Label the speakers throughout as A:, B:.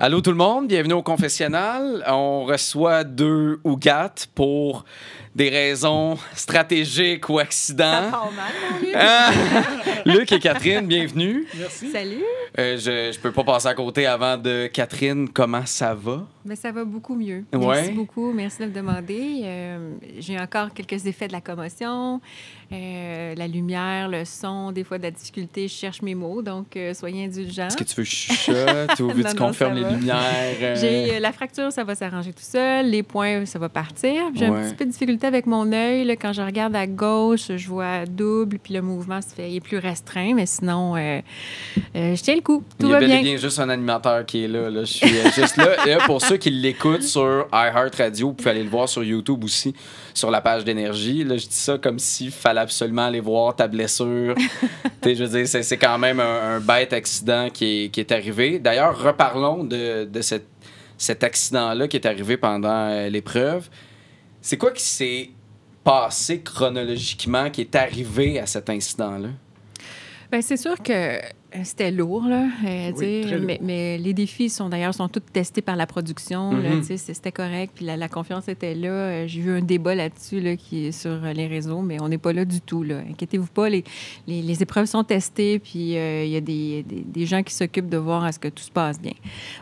A: Allô tout le monde, bienvenue au confessionnal. On reçoit 2 ou 4 pour des raisons stratégiques ou accidents.
B: Ça part mal, mon Luc.
A: Luc et Catherine, bienvenue.
C: Merci.
B: Salut.
A: Je peux pas passer à côté avant de Catherine. Comment ça va?
B: Mais ça va beaucoup mieux.
A: Ouais.
B: Merci beaucoup. Merci de me demander. J'ai encore quelques effets de la commotion, la lumière, le son, des fois de la difficulté. Je cherche mes mots, donc soyez indulgents.
A: Est-ce que tu veux chuchote ou veux-tu
B: Non,
A: qu'on ferme
B: ça
A: les
B: va.
A: lumières?
B: J'ai la fracture, ça va s'arranger tout seul. Les points, ça va partir. Puis j'ai
A: Ouais.
B: un petit peu de difficulté avec mon œil. Là, quand je regarde à gauche, je vois double, puis le mouvement il est plus restreint. Mais sinon, je tiens le coup. Tout
A: Il y
B: va
A: a bel et
B: bien.
A: bien juste un animateur qui est là. Je suis juste là. Et là, pour ceux qui l'écoutent sur iHeartRadio, vous pouvez aller le voir sur YouTube aussi, sur la page d'énergie. Là, je dis ça comme s'il fallait absolument aller voir ta blessure. Je veux dire, c'est quand même un bête accident qui est arrivé. D'ailleurs, reparlons de cet accident-là qui est arrivé pendant l'épreuve. C'est quoi qui s'est passé chronologiquement, qui est arrivé à cet incident-là?
B: Bien, c'est sûr que c'était lourd, là,
C: Oui,
B: dire,
C: très lourd.
B: mais les défis sont tous testés par la production. Là,
A: Mhm.
B: tu sais, c'était correct, puis la confiance était là. J'ai vu un débat là-dessus là, qui est sur les réseaux, mais on n'est pas là du tout. Là. Inquiétez-vous pas, les épreuves sont testées, puis il y a des gens qui s'occupent de voir à ce que tout se passe bien.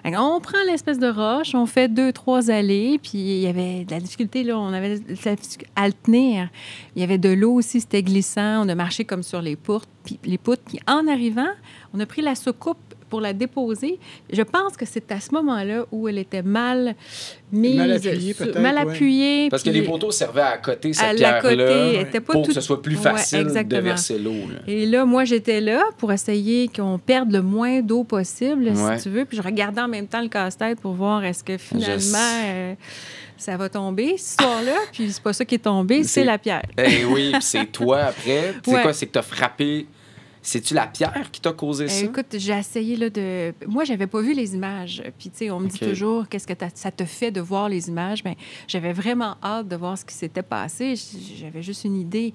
B: Fait qu'on prend l'espèce de roche, on fait 2-3 allées, puis il y avait de la difficulté, là, on avait de la difficulté à le tenir. Il y avait de l'eau aussi, c'était glissant. On a marché comme sur les poutres, puis en arrivant, on a pris la soucoupe pour la déposer. Je pense que c'est à ce moment-là où elle était mal mise.
C: Mal appuyée, peut-être,
B: Mal
C: ouais.
B: appuyée.
A: Parce que
B: puis
A: les poteaux servaient à accoter
B: à
A: cette
B: l'accoter,
A: pierre-là
B: elle était pas
A: pour que
B: toute-
A: ce soit plus
B: Ouais,
A: facile de
B: exactement.
A: verser l'eau. Là.
B: Et là, moi, j'étais là pour essayer qu'on perde le moins d'eau possible,
A: Ouais.
B: si tu veux. Puis je regardais en même temps le casse-tête pour voir est-ce que finalement ça va tomber ce soir-là. Puis c'est pas ça qui est tombé, c'est la pierre.
A: Eh oui, puis c'est toi après. Tu sais
B: Ouais.
A: quoi, c'est que t'as frappé. C'est-tu la pierre qui t'a causé ça?
B: Écoute, j'ai essayé là, de... Moi, j'avais pas vu les images. Puis, tu sais, on me dit
A: OK.
B: toujours qu'est-ce que ça te fait de voir les images. Bien, j'avais vraiment hâte de voir ce qui s'était passé. J'avais juste une idée.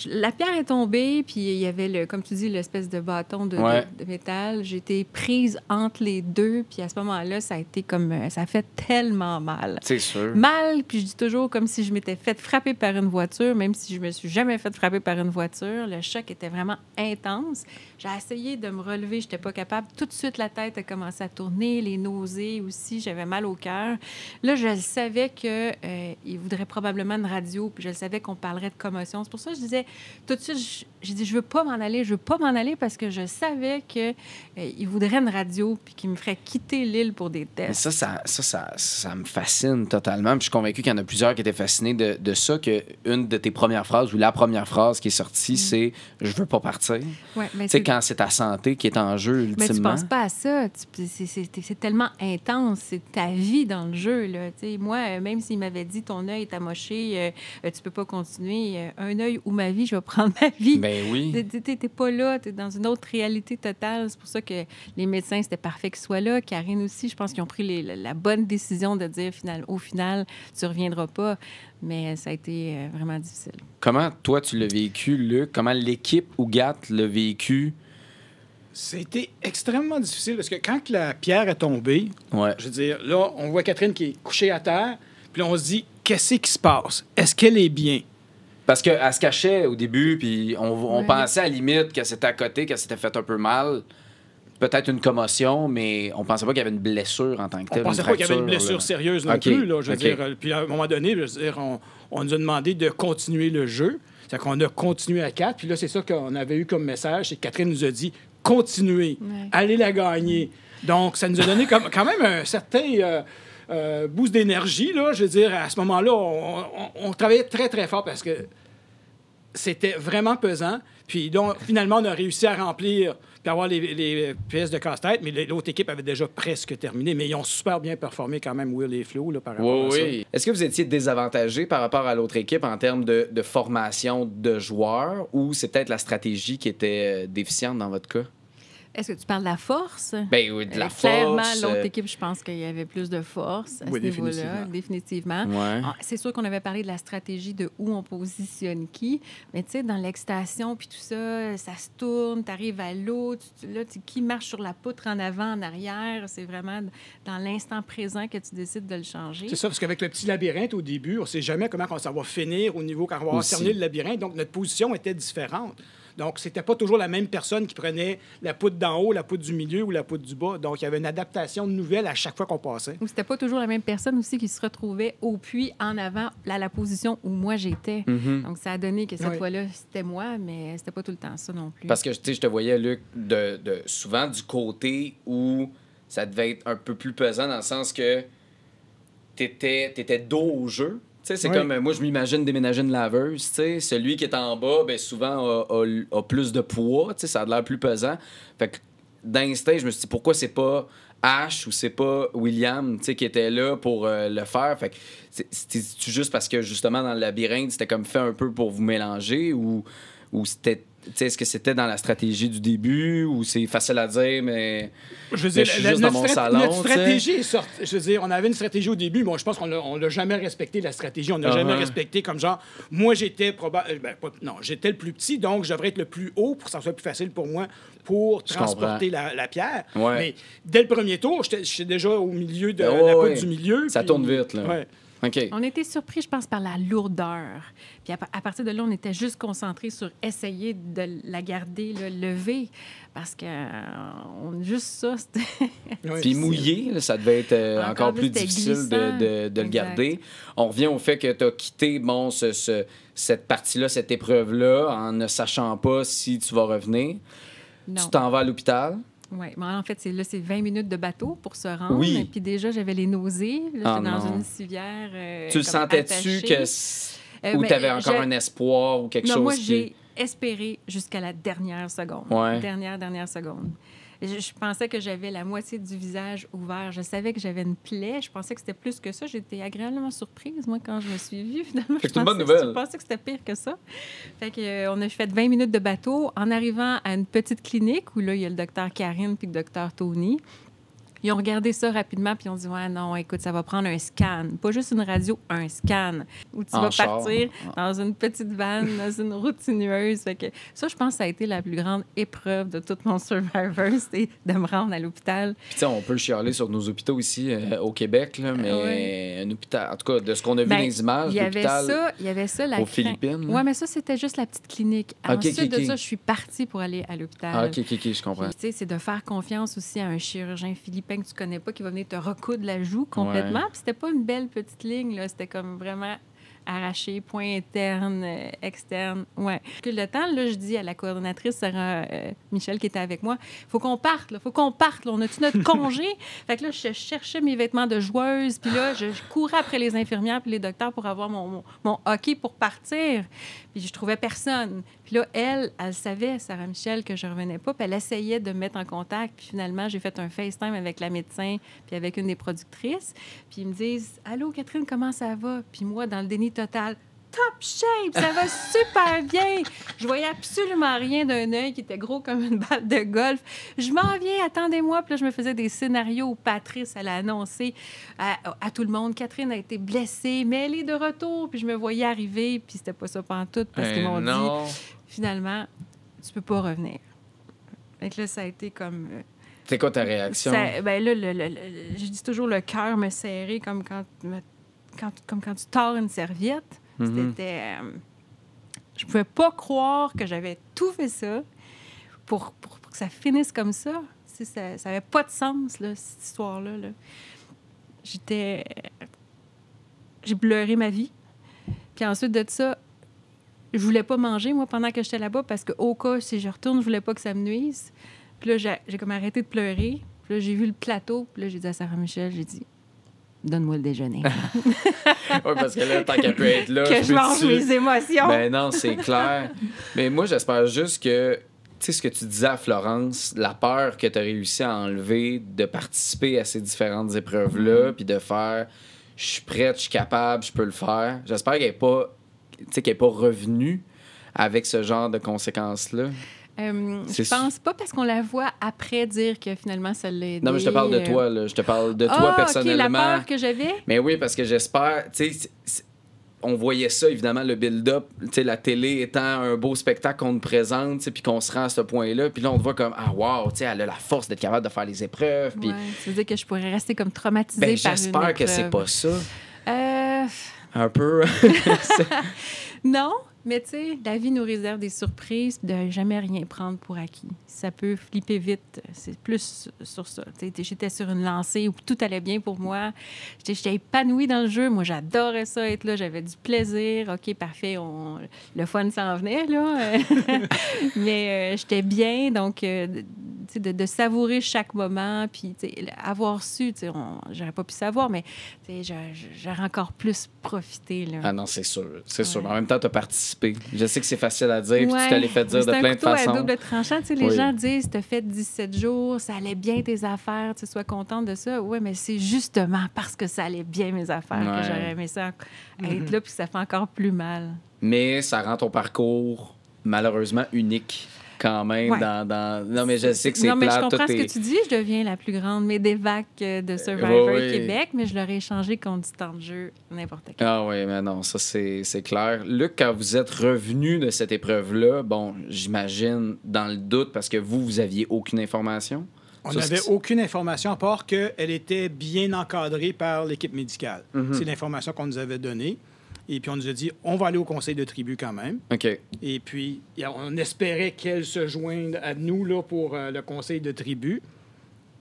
B: La pierre est tombée, puis il y avait, comme tu dis, l'espèce de bâton
A: Ouais.
B: de métal. J'ai été prise entre les deux, puis à ce moment-là, ça a été comme... Ça a fait tellement mal.
A: C'est sûr.
B: Mal, puis je dis toujours comme si je m'étais fait frapper par une voiture, même si je me suis jamais fait frapper par une voiture. Le choc était vraiment intense. J'ai essayé de me relever, je n'étais pas capable. Tout de suite, la tête a commencé à tourner, les nausées aussi, j'avais mal au cœur. Là, je savais qu'il voudrait probablement une radio, puis je savais qu'on parlerait de commotion. C'est pour ça que je disais, tout de suite, j'ai dit, je veux pas m'en aller parce que je savais qu'il voudrait une radio, puis qu'il me ferait quitter l'île pour des
A: Mais
B: tests.
A: ça me fascine totalement. Puis je suis convaincu qu'il y en a plusieurs qui étaient fascinés de ça, que une de tes premières phrases ou la première phrase qui est sortie, c'est « je veux pas partir ».
B: Ouais, mais
A: Tu sais, quand c'est ta santé qui est en jeu,
B: Mais tu
A: ultimement.
B: penses pas à ça. C'est tellement intense. C'est ta vie dans le jeu. Là. Tu sais, moi, même s'il m'avait dit ton œil est amoché, tu peux pas continuer. Un œil ou ma vie, je vais prendre ma vie.
A: Ben oui.
B: T'es pas là. T'es dans une autre réalité totale. C'est pour ça que les médecins, c'était parfait qu'ils soient là. Karine aussi, je pense qu'ils ont pris la bonne décision de dire au final, tu reviendras pas. Mais ça a été vraiment difficile.
A: Comment, toi, tu l'as vécu, Luc? Comment l'équipe Ougat l'a vécu?
C: C'était extrêmement difficile parce que quand la pierre est tombée,
A: Ouais.
C: je veux dire, là, on voit Catherine qui est couchée à terre, puis là, on se dit, qu'est-ce qui se passe? Est-ce qu'elle est bien?
A: Parce qu'elle se cachait au début, puis on
B: Ouais.
A: pensait à la limite que c'était à côté, qu'elle s'était fait un peu mal. Peut-être une commotion, mais on pensait pas qu'il y avait une blessure en tant que
C: On
A: telle.
C: pensait
A: une
C: pas qu'il y avait une
A: fracture,
C: blessure
A: là.
C: sérieuse non
A: OK,
C: plus, là, je veux
A: OK.
C: dire. Puis à un moment donné, je veux dire, on nous a demandé de continuer le jeu. C'est-à-dire qu'on a continué à 4, puis là, c'est ça qu'on avait eu comme message, c'est que Catherine nous a dit, continuez,
B: Ouais.
C: allez la gagner. Donc, ça nous a donné quand même un certain boost d'énergie, là. Je veux dire, à ce moment-là, on travaillait très, très fort parce que c'était vraiment pesant. Puis donc, finalement, on a réussi à remplir puis avoir les pièces de casse-tête, mais l'autre équipe avait déjà presque terminé. Mais ils ont super bien performé quand même, Will et Flo, là, par rapport à ça.
A: Oui. Est-ce que vous étiez désavantagé par rapport à l'autre équipe en termes de formation de joueurs ou c'est peut-être la stratégie qui était déficiente dans votre cas?
B: Est-ce que tu parles de la force?
A: Ben oui, de la
B: Clairement,
A: force.
B: l'autre équipe, je pense qu'il y avait plus de force à
C: Oui,
B: ce niveau-là,
C: définitivement.
B: définitivement.
A: Ouais.
B: C'est sûr qu'on avait parlé de la stratégie de où on positionne qui, mais tu sais, dans l'excitation puis tout ça, ça se tourne, tu arrives à l'eau, qui marche sur la poutre en avant, en arrière, c'est vraiment dans l'instant présent que tu décides de le changer.
C: C'est ça, parce qu'avec le petit labyrinthe au début, on ne sait jamais comment ça va finir au niveau quand on va
A: Aussi.
C: cerner le labyrinthe. Donc, notre position était différente. Donc, c'était pas toujours la même personne qui prenait la poutre d'en haut, la poutre du milieu ou la poutre du bas. Donc, il y avait une adaptation nouvelle à chaque fois qu'on passait.
B: Ou c'était pas toujours la même personne aussi qui se retrouvait au puits en avant, à la position où moi j'étais. Donc, ça a donné que cette
C: Oui.
B: fois-là, c'était moi, mais c'était pas tout le temps ça non plus.
A: Parce que, tu sais, je te voyais, Luc, souvent du côté où ça devait être un peu plus pesant dans le sens que t'étais dos au jeu. Tu sais, c'est
C: Oui.
A: comme, moi, je m'imagine déménager une laveuse, tu sais. Celui qui est en bas, ben souvent, a plus de poids, tu sais, ça a l'air plus pesant. Fait que, d'instinct, je me suis dit, pourquoi c'est pas Ash ou c'est pas William, tu sais, qui était là pour le faire? Fait que, c'était juste parce que, justement, dans le labyrinthe, c'était comme fait un peu pour vous mélanger ou c'était... Tu sais, est-ce que c'était dans la stratégie du début ou c'est facile à dire, mais
C: Je veux dire,
A: je suis juste dans mon salon,
C: notre
A: tu sais.
C: stratégie est sortie. Je veux dire, on avait une stratégie au début. Bon, je pense qu'on l'a jamais respecté, la stratégie. On n'a jamais respecté comme genre, moi, j'étais j'étais le plus petit, donc je devrais être le plus haut pour que ça soit plus facile pour moi pour
A: Je
C: transporter la pierre.
A: Ouais.
C: Mais dès le premier tour, j'étais déjà au milieu de
A: Ouais,
C: la poutre
A: ouais.
C: du milieu.
A: Ça
C: puis-
A: tourne vite, là.
C: Ouais.
A: OK.
B: On était surpris, je pense, par la lourdeur. Puis à partir de là, on était juste concentrés sur essayer de la garder là, levée. Parce que juste ça, c'était...
C: Ouais.
A: Puis mouillé, là, ça devait être encore
B: Encore
A: plus
B: plus, c'était
A: difficile
B: glissant.
A: de le
B: Exact.
A: garder. On revient au fait que tu as quitté bon, cette partie-là, cette épreuve-là, en ne sachant pas si tu vas revenir.
B: Non.
A: Tu t'en vas à l'hôpital.
B: Oui, en fait, c'est 20 minutes de bateau pour se rendre.
A: Oui.
B: Puis déjà, j'avais les nausées. Là,
A: Ah
B: j'étais dans
A: non.
B: une civière.
A: Tu le
B: comme
A: sentais-tu
B: attachée.
A: ou
B: Mais
A: tu avais encore
B: j'ai-
A: un espoir ou quelque
B: Non,
A: chose
B: moi,
A: qui...
B: j'ai espéré jusqu'à la dernière seconde.
A: Ouais.
B: Dernière seconde. Je pensais que j'avais la moitié du visage ouvert. Je savais que j'avais une plaie. Je pensais que c'était plus que ça. J'étais agréablement surprise, moi, quand je me suis vue. Finalement,
A: Fait que c'est une bonne nouvelle.
B: Je pensais que c'était pire que ça. Fait que, on a fait 20 minutes de bateau en arrivant à une petite clinique où là, il y a le docteur Karine puis le docteur Tony. Ils ont regardé ça rapidement, puis ils ont dit « Ouais, non, écoute, ça va prendre un scan. Pas juste une radio, un scan. Où tu
A: En
B: vas
A: char.
B: partir dans une petite vanne, dans une route sinueuse. » Fait que ça, je pense que ça a été la plus grande épreuve de toute mon Survivor, c'était de me rendre à l'hôpital.
A: Puis tu sais, on peut chialer sur nos hôpitaux ici au Québec, là, mais un hôpital, en tout cas, de ce qu'on a vu
B: Ben,
A: dans les images,
B: il y avait
A: l'hôpital
B: ça, la
A: aux
B: crainte.
A: Philippines.
B: Oui, mais ça, c'était juste la petite clinique.
A: Ok,
B: Ensuite
A: ok,
B: de
A: ok.
B: ça, je suis partie pour aller à l'hôpital.
A: Ah, OK, je comprends.
B: Puis, tu sais, c'est de faire confiance aussi à un chirurgien philippin que tu connais pas qui va venir te recoudre la joue complètement.
A: Ouais.
B: Puis c'était pas une belle petite ligne, là. C'était comme vraiment arraché, point interne, externe. Ouais. Puis le temps, là, je dis à la coordonnatrice, Sarah Michel, qui était avec moi, faut qu'on parte, là. Faut qu'on parte, là. On a-tu notre congé? Fait que là, je cherchais mes vêtements de joueuse. Puis là, je courais après les infirmières puis les docteurs pour avoir mon hockey pour partir. Puis je trouvais personne. Puis là, elle savait, Sarah Michel, que je revenais pas. Puis elle essayait de me mettre en contact. Puis finalement, j'ai fait un FaceTime avec la médecin puis avec une des productrices. Puis ils me disent « Allô, Catherine, comment ça va? » Puis moi, dans le déni total, « Top shape! Ça va super bien! » Je voyais absolument rien d'un œil qui était gros comme une balle de golf. Je m'en viens, attendez-moi. Puis là, je me faisais des scénarios où Patrice, elle a annoncé à tout le monde, Catherine a été blessée, mais elle est de retour. Puis je me voyais arriver, puis c'était pas ça pantoute, parce qu'ils m'ont
A: non.
B: dit, finalement, tu peux pas revenir. Fait que là, ça a été comme...
A: C'est quoi ta réaction?
B: ben là, je dis toujours le cœur me serrait comme quand tu tords une serviette. C'était... je pouvais pas croire que j'avais tout fait ça pour que ça finisse comme ça. Ça avait pas de sens, là, cette histoire-là. Là. J'ai pleuré ma vie. Puis ensuite de ça, je voulais pas manger, moi, pendant que j'étais là-bas, parce qu'au cas, si je retourne, je voulais pas que ça me nuise. Puis là, j'ai comme arrêté de pleurer. Puis là, j'ai vu le plateau. Puis là, j'ai dit à Sarah Michel, j'ai dit, donne-moi le déjeuner.
A: Oui, parce que là, tant qu'elle peut être là,
B: que je mange mes émotions.
A: Ben non, c'est clair. Mais moi, j'espère juste que, tu sais, ce que tu disais à Florence, la peur que tu as réussi à enlever de participer à ces différentes épreuves-là, puis de faire, je suis prête, je suis capable, je peux le faire. J'espère qu'elle n'est pas revenue avec ce genre de conséquences-là. C'est
B: Je pense pas parce qu'on la voit après dire que finalement ça l'a aidé.
A: Non, mais je te parle de toi, là. Je te parle de toi
B: Ah, OK,
A: personnellement.
B: la peur que j'avais.
A: Mais oui, parce que j'espère, tu sais, on voyait ça, évidemment, le build-up, tu sais, la télé étant un beau spectacle qu'on nous présente, tu sais, puis qu'on se rend à ce point-là, puis là, on te voit comme, ah, wow, tu sais, elle a la force d'être capable de faire les épreuves, puis...
B: Ouais, ça veut dire que je pourrais rester comme traumatisée
A: Ben,
B: par une
A: j'espère que c'est
B: épreuve.
A: pas ça.
B: Euh,
A: Un peu.
B: non, mais tu sais, la vie nous réserve des surprises, de jamais rien prendre pour acquis. Ça peut flipper vite. C'est plus sur ça. Tu sais, j'étais sur une lancée où tout allait bien pour moi. J'étais épanouie dans le jeu. Moi, j'adorais ça, être là. J'avais du plaisir. OK, parfait. Le fun s'en venait, là. Mais j'étais bien. Donc, tu sais, de savourer chaque moment. Puis, tu sais, avoir su, tu sais, j'aurais pas pu savoir, mais tu sais, j'aurais encore plus profité, là.
A: Ah non, c'est sûr. C'est sûr.
B: Ouais.
A: Mais en même temps, tu as participé. Je sais que c'est facile à dire, puis tu
B: Ouais,
A: te l'es fait dire de plein de
B: C'est un couteau
A: façons.
B: à double tranchant. Tu sais, les
A: Oui.
B: gens disent, t'as fait 17 jours, ça allait bien tes affaires, tu sois contente de ça. Oui, mais c'est justement parce que ça allait bien mes affaires
A: Ouais.
B: que j'aurais aimé ça être là, puis ça fait encore plus mal.
A: Mais ça rend ton parcours, malheureusement, unique quand même.
B: Ouais.
A: Non, mais je sais que c'est
B: Non, mais je
A: plate.
B: comprends
A: tout
B: ce
A: est-
B: que tu dis. Je deviens la plus grande médévac de Survivor
A: oui.
B: Québec, mais je l'aurais échangé contre du temps de jeu n'importe quand.
A: Ah oui, mais non, ça c'est clair. Luc, quand vous êtes revenu de cette épreuve-là, bon, j'imagine dans le doute parce que vous aviez aucune information.
C: On
A: Ça,
C: n'avait
A: c'est-
C: aucune information à part qu'elle était bien encadrée par l'équipe médicale.
A: Mhm.
C: C'est l'information qu'on nous avait donnée. Et puis, on nous a dit, on va aller au conseil de tribu quand même.
A: OK.
C: Et puis, on espérait qu'elle se joigne à nous là, pour le conseil de tribu.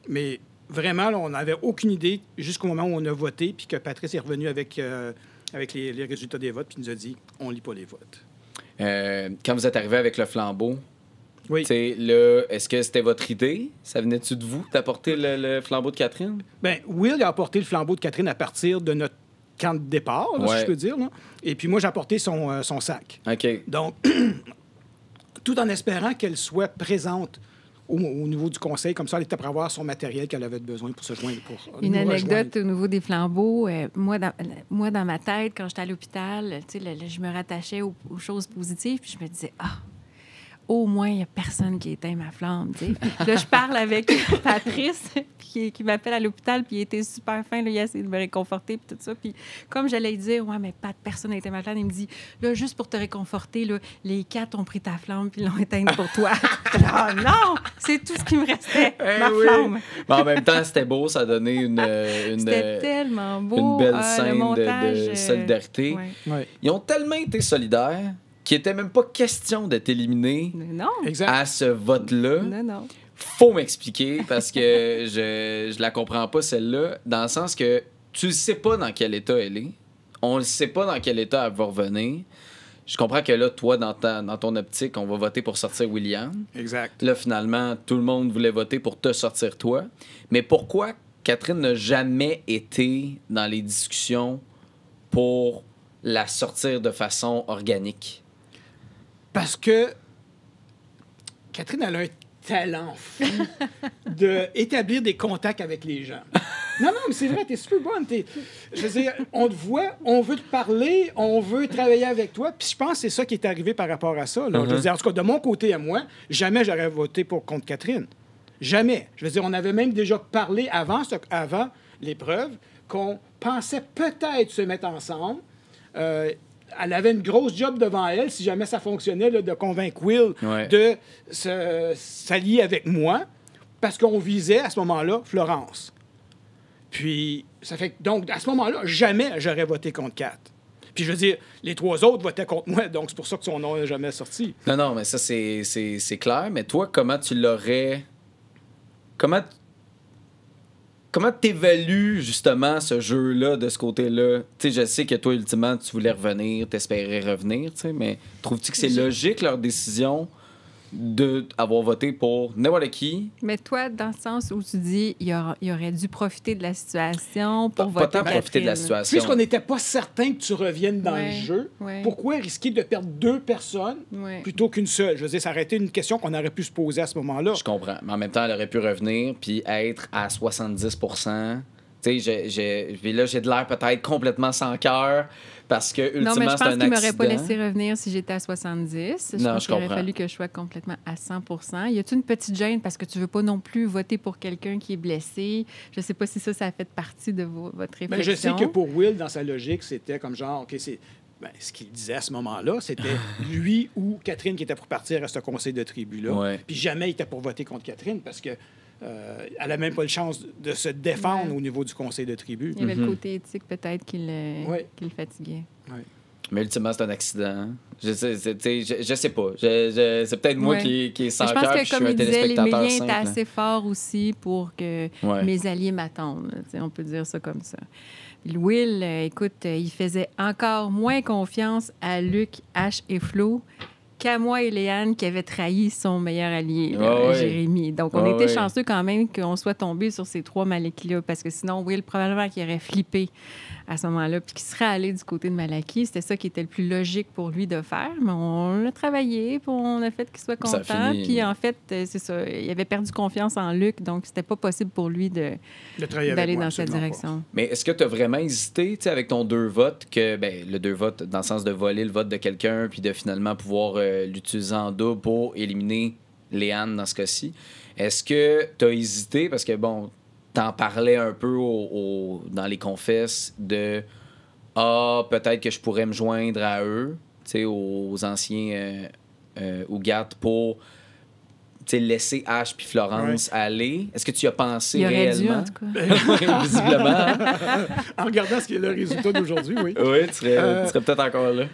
C: Mais vraiment, là, on n'avait aucune idée jusqu'au moment où on a voté, puis que Patrice est revenu avec les résultats des votes, puis il nous a dit, on lit pas les votes.
A: Quand vous êtes arrivé avec le flambeau,
C: Oui.
A: tu sais, là, est-ce que c'était votre idée? Ça venait-tu de vous d'apporter le flambeau de Catherine?
C: Bien, Will a apporté le flambeau de Catherine à partir de notre camp de départ, là, si
A: Ouais.
C: je peux dire. Là. Et puis moi, j'ai apporté son sac.
A: OK.
C: Donc, tout en espérant qu'elle soit présente au niveau du conseil, comme ça, elle était prête à avoir son matériel qu'elle avait besoin pour se joindre. Pour
B: Une
C: nous
B: anecdote
C: rejoindre.
B: au niveau des flambeaux. Moi, dans ma tête, quand j'étais à l'hôpital, tu sais, je me rattachais aux choses positives, puis je me disais, au moins, il n'y a personne qui éteint ma flamme. Tu sais. Là, je parle avec Patrice, qui m'appelle à l'hôpital, puis il était super fin. Là, il a essayé de me réconforter, puis tout ça. Puis comme j'allais lui dire, ouais, mais personne n'a éteint ma flamme, il me dit, là, juste pour te réconforter, là, les 4 ont pris ta flamme, puis l'ont éteinte pour toi. Ah non! C'est tout ce qui me restait, ma
A: oui.
B: flamme.
A: Mais en même temps, c'était beau, ça donnait
B: C'était tellement beau.
A: une belle
B: le
A: scène
B: montage,
A: de solidarité.
B: ouais.
C: Ouais.
A: Ils ont tellement été solidaires qu'il n'était même pas question d'être éliminé
B: Non,
C: Exact.
A: à ce vote-là.
B: non.
A: Faut m'expliquer parce que je la comprends pas, celle-là, dans le sens que tu ne sais pas dans quel état elle est. On ne sait pas dans quel état elle va revenir. Je comprends que là, toi, dans ton optique, on va voter pour sortir William.
C: Exact.
A: Là, finalement, tout le monde voulait voter pour te sortir toi. Mais pourquoi Catherine n'a jamais été dans les discussions pour la sortir de façon organique?
C: Parce que Catherine, elle a un talent fou d'établir des contacts avec les gens. Non, mais c'est vrai, t'es super bonne. Je veux dire, on te voit, on veut te parler, on veut travailler avec toi. Puis je pense que c'est ça qui est arrivé par rapport à ça. Là. Je veux dire, en tout cas, de mon côté à moi, jamais j'aurais voté contre Catherine. Jamais. Je veux dire, on avait même déjà parlé avant l'épreuve qu'on pensait peut-être se mettre ensemble. Elle avait une grosse job devant elle, si jamais ça fonctionnait, là, de convaincre Will
A: Ouais.
C: de s'allier avec moi, parce qu'on visait à ce moment-là Florence. Puis, ça fait que, donc, à ce moment-là, jamais j'aurais voté contre Kat. Puis, je veux dire, les 3 autres votaient contre moi, donc c'est pour ça que son nom n'est jamais sorti.
A: Non, mais ça, c'est clair. Mais toi, comment tu l'aurais... Comment t'évalues, justement, ce jeu-là, de ce côté-là? Tu sais, je sais que toi, ultimement, tu voulais revenir, t'espérais revenir, tu sais, mais trouves-tu que c'est logique, leur décision, d'avoir voté pour n'importe qui?
B: Mais toi, dans le sens où tu dis il aurait dû profiter de la situation pour
A: Pas
B: voter
A: tant profiter de la
B: Catherine.
A: situation.
C: Puisqu'on n'était pas certain que tu reviennes dans
B: Ouais,
C: le jeu,
B: ouais.
C: pourquoi risquer de perdre 2 personnes
B: Ouais.
C: plutôt qu'une seule? Je veux dire, ça aurait été une question qu'on aurait pu se poser à ce moment-là.
A: Je comprends. Mais en même temps, elle aurait pu revenir puis être à 70% Tu sais, puis là, j'ai de l'air peut-être complètement sans cœur parce que, ultimement,
B: Non, mais je
A: c'est
B: pense
A: un
B: qu'il m'aurait pas
A: accident.
B: laissé revenir si j'étais à 70.
A: Non,
B: pense
A: je
B: qu'il aurait
A: comprends.
B: fallu que je sois complètement à 100 Y a-t-il une petite gêne parce que tu veux pas non plus voter pour quelqu'un qui est blessé? Je sais pas si ça a fait partie de votre réflexion.
C: Ben, je sais que pour Will, dans sa logique, c'était comme genre, OK, c'est... Ben, ce qu'il disait à ce moment-là, c'était lui ou Catherine qui était pour partir à ce conseil de tribu-là.
A: Ouais.
C: Puis jamais il était pour voter contre Catherine parce que elle n'a même pas le chance de se défendre au niveau du conseil de tribu.
B: Il y avait le côté éthique peut-être qui le fatiguait.
C: Ouais.
A: Mais ultimement, c'est un accident. Hein. Je sais pas. C'est peut-être moi qui est sans
B: Mais je
A: cœur,
B: pense
A: puis
B: que,
A: je suis
B: comme
A: un
B: il disait, les
A: téléspectateur
B: liens
A: simple.
B: étaient
A: là.
B: assez forts aussi pour que
A: Ouais.
B: mes alliés m'attendent. On peut dire ça comme ça. Will, écoute, il faisait encore moins confiance à Luc, H et Flo qu'à moi et Léane qui avaient trahi son meilleur allié, là,
A: ouais.
B: Jérémy. Donc, on
A: Ouais,
B: était
A: ouais.
B: chanceux quand même qu'on soit tombé sur ces 3 Malaki-là, parce que sinon, Will, probablement qu'il aurait flippé à ce moment-là, puis qu'il serait allé du côté de Malaki. C'était ça qui était le plus logique pour lui de faire, mais on l'a travaillé, puis on a fait qu'il soit
A: Ça a
B: content.
A: fini.
B: Puis en fait, c'est ça, il avait perdu confiance en Luc, donc c'était pas possible pour lui
C: De travailler avec
B: d'aller
C: moi,
B: dans cette
C: absolument pas.
B: direction.
A: Mais est-ce que tu as vraiment hésité, tu sais, avec ton 2 votes, que le 2 votes dans le sens de voler le vote de quelqu'un puis de finalement pouvoir l'utiliser en double pour éliminer Léane dans ce cas-ci? Est-ce que tu as hésité, parce que bon, t'en parlais un peu dans les confesses de peut-être que je pourrais me joindre à eux, tu sais, aux anciens Ougat pour laisser Ash puis Florence aller. Est-ce que tu y as pensé
B: Il aurait dû,
A: réellement?
B: en tout cas.
A: Oui, visiblement.
C: En regardant ce qui est le résultat d'aujourd'hui, oui.
A: Oui, tu serais peut-être encore là.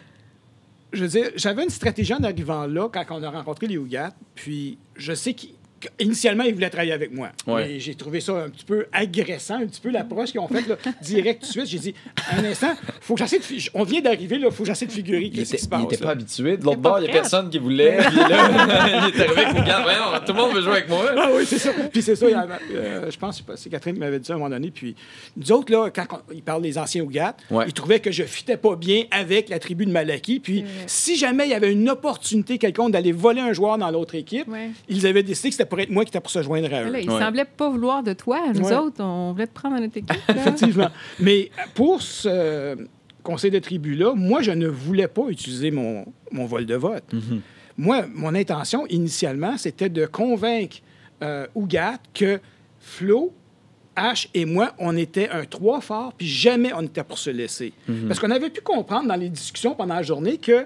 C: Je veux dire, j'avais une stratégie en arrivant là quand on a rencontré les Ougat, puis je sais qu'initialement, ils voulaient travailler avec moi.
A: Ouais.
C: Mais j'ai trouvé ça un petit peu agressant, un petit peu l'approche qu'ils ont faite là, direct tout de suite. J'ai dit, un instant, faut que j'essaie on vient d'arriver, il faut que j'essaie de figurer
A: Il
C: qu'est-ce qui se passe.
A: était pas
C: là.
A: habitué. De l'autre
B: Il était pas
A: bord, il n'y a
B: prêt.
A: personne qui voulait. Puis là, il est arrivé avec Ougat. Voyons, tout le monde veut jouer avec moi.
C: Ah oui, c'est ça. Puis c'est ça, je pense que c'est Catherine qui m'avait dit ça à un moment donné. Puis nous autres, là, quand ils parlent des anciens Ougat,
A: Ouais.
C: ils trouvaient que je fitais pas bien avec la tribu de Malaki. Puis si jamais il y avait une opportunité quelconque d'aller voler un joueur dans l'autre équipe,
B: Ouais.
C: ils avaient décidé que c'était pour être moi qui était pour se joindre à eux.
B: Là, il
A: Ouais.
B: semblait pas vouloir de toi. Nous
C: Ouais.
B: autres, on voulait te prendre dans notre équipe. là.
C: Effectivement. Mais pour ce conseil de tribu-là, moi, je ne voulais pas utiliser mon vol de vote. Moi, mon intention, initialement, c'était de convaincre Ougat que Flo, H et moi, on était un 3 fort, puis jamais on était pour se laisser. Parce qu'on avait pu comprendre dans les discussions pendant la journée que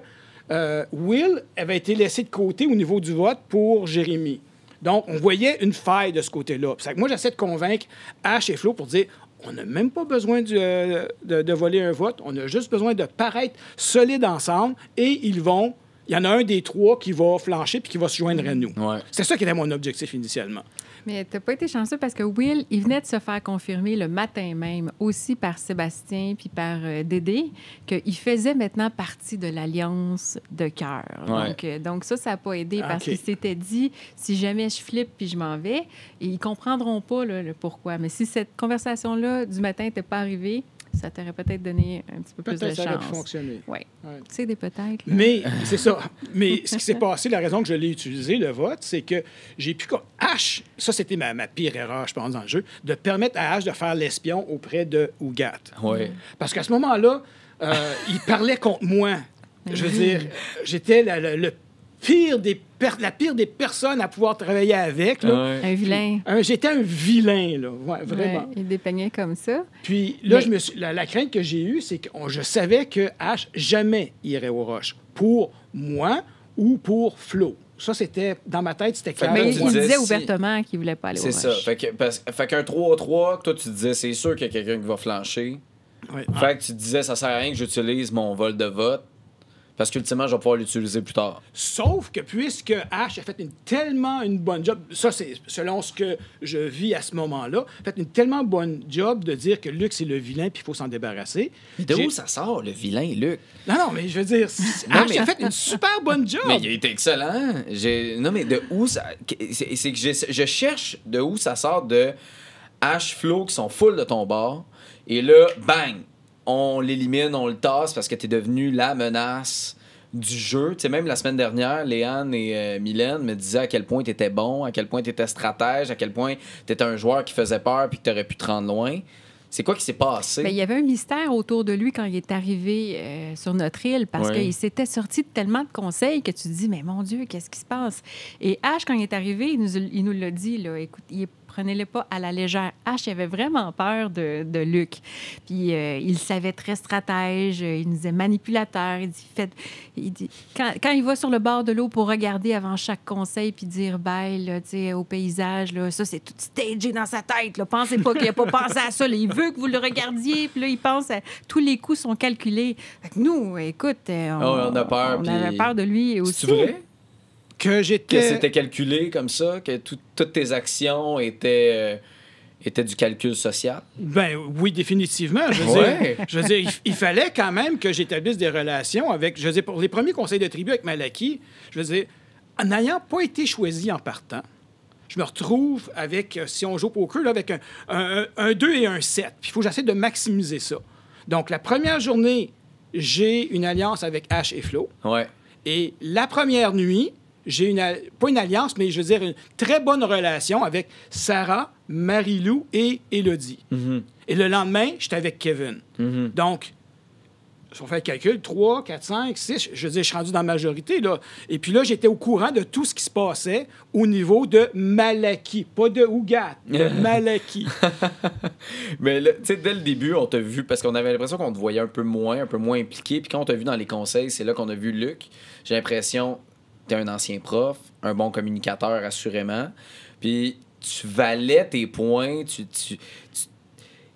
C: Will avait été laissé de côté au niveau du vote pour Jérémy. Donc, on voyait une faille de ce côté-là. Puis, moi, j'essaie de convaincre H et Flo pour dire on n'a même pas besoin de voler un vote, on a juste besoin de paraître solides ensemble et il y en a un des 3 qui va flancher puis qui va se joindre à nous.
A: Ouais.
C: C'est ça qui était mon objectif initialement.
B: Mais t'as pas été chanceux parce que Will, il venait de se faire confirmer le matin même, aussi par Sébastien puis par Dédé, qu'il faisait maintenant partie de l'Alliance de cœur.
A: Ouais.
B: Donc ça n'a pas aidé parce
C: OK.
B: qu'il s'était dit, si jamais je flippe puis je m'en vais, et ils comprendront pas là, le pourquoi. Mais si cette conversation-là du matin n'était pas arrivée, ça t'aurait peut-être donné un petit peu plus de
C: Peut-être ça aurait pu
B: chance.
C: fonctionner.
B: Oui.
C: Ouais.
B: Tu sais, des peut-être. là.
C: Mais c'est ça. Mais ce qui s'est passé, la raison que je l'ai utilisé, le vote, c'est que j'ai pu... H, ça, c'était ma pire erreur, je pense, dans le jeu, de permettre à H de faire l'espion auprès de Ougat.
A: Ouais.
C: Parce qu'à ce moment-là, il parlait contre moi. Je veux dire, j'étais le pire la pire des personnes à pouvoir travailler avec. Là.
A: Ouais.
B: Un vilain.
C: J'étais un vilain, là. Ouais, vraiment.
B: Ouais, il dépeignait comme ça.
C: Puis là,
B: Mais-
C: la crainte que j'ai eue, c'est que je savais que H jamais irait aux roches. Pour moi ou pour Flo. Ça, c'était... Dans ma tête, c'était clair.
A: Mais
B: Mais
A: tu
B: il
A: disais
B: disait
A: si-
B: ouvertement qu'il voulait pas aller au
A: C'est ça.
B: rush.
A: Fait qu'un 3-3, toi, tu disais, c'est sûr qu'il y a quelqu'un qui va flancher.
C: Ouais.
A: Fait que tu disais, ça sert à rien que j'utilise mon vol de vote parce qu'ultimement, je vais pouvoir l'utiliser plus tard.
C: Sauf que puisque Ash a fait tellement une bonne job, ça c'est selon ce que je vis à ce moment-là, fait une tellement bonne job de dire que Luc c'est le vilain puis il faut s'en débarrasser.
A: Mais de
C: J'ai-
A: où ça sort, le vilain, Luc?
C: Non, mais je veux dire,
A: Non,
C: Ash
A: mais-
C: a fait une super bonne job.
A: Mais il a été excellent. Non, mais de où ça. C'est que je cherche de où ça sort de Ash Flo qui sont full de ton bord. Et là, bang! On l'élimine, on le tasse parce que t'es devenu la menace du jeu. Tu sais, même la semaine dernière, Léane et Mylène me disaient à quel point t'étais bon, à quel point t'étais stratège, à quel point t'étais un joueur qui faisait peur puis que t'aurais pu te rendre loin. C'est quoi qui s'est passé?
B: Bien, il y avait un mystère autour de lui quand il est arrivé sur notre île parce
A: Ouais.
B: qu'il s'était sorti de tellement de conseils que tu te dis, mais mon Dieu, qu'est-ce qui se passe? Et Ash, quand il est arrivé, il nous l'a dit, là, écoute, prenez-le pas à la légère. Ash, il avait vraiment peur de Luc. Puis il savait très stratège, il nous disait manipulateur. Il dit quand il va sur le bord de l'eau pour regarder avant chaque conseil puis dire bye là, au paysage, là, ça, c'est tout stagé dans sa tête. Là. Pensez pas qu'il n'a pas pensé à ça. Là. Il veut que vous le regardiez. Puis là, il pense à tous les coups sont calculés. Fait que nous, écoute,
A: on a peur.
B: On
A: puis...
B: avait peur de lui aussi.
A: C'est vrai?
C: Que
A: Que c'était calculé comme ça, que toutes tes actions étaient du calcul social?
C: Ben oui, définitivement. Je veux dire, il fallait quand même que j'établisse des relations avec... Je veux dire, pour les premiers conseils de tribu avec Malaki, je veux dire, en n'ayant pas été choisi en partant, je me retrouve avec, si on joue au poker, là, avec un 2 et un 7. Puis il faut que j'essaie de maximiser ça. Donc, la première journée, j'ai une alliance avec Ash et Flo.
A: Ouais.
C: Et la première nuit, j'ai pas une alliance, mais je veux dire une très bonne relation avec Sarah, Marie-Lou et Élodie.
A: Mm-hmm.
C: Et le lendemain, j'étais avec Kevin.
A: Mm-hmm.
C: Donc, si on fait le calcul, 3, 4, 5, 6, je veux dire, je suis rendu dans la majorité. Là. Et puis là, j'étais au courant de tout ce qui se passait au niveau de Malaki. Pas de Ougat, de Malaki.
A: Mais tu sais, dès le début, on t'a vu, parce qu'on avait l'impression qu'on te voyait un peu moins impliqué. Puis quand on t'a vu dans les conseils, c'est là qu'on a vu Luc. J'ai l'impression... T'es un ancien prof, un bon communicateur, assurément. Puis tu valais tes points.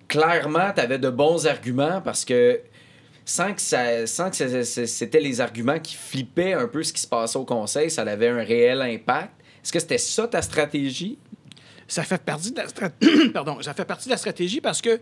A: Clairement, t'avais de bons arguments parce que sans que c'était les arguments qui flippaient un peu ce qui se passait au conseil, ça avait un réel impact. Est-ce que c'était ça ta stratégie?
C: Ça fait partie de ça fait partie de la stratégie parce que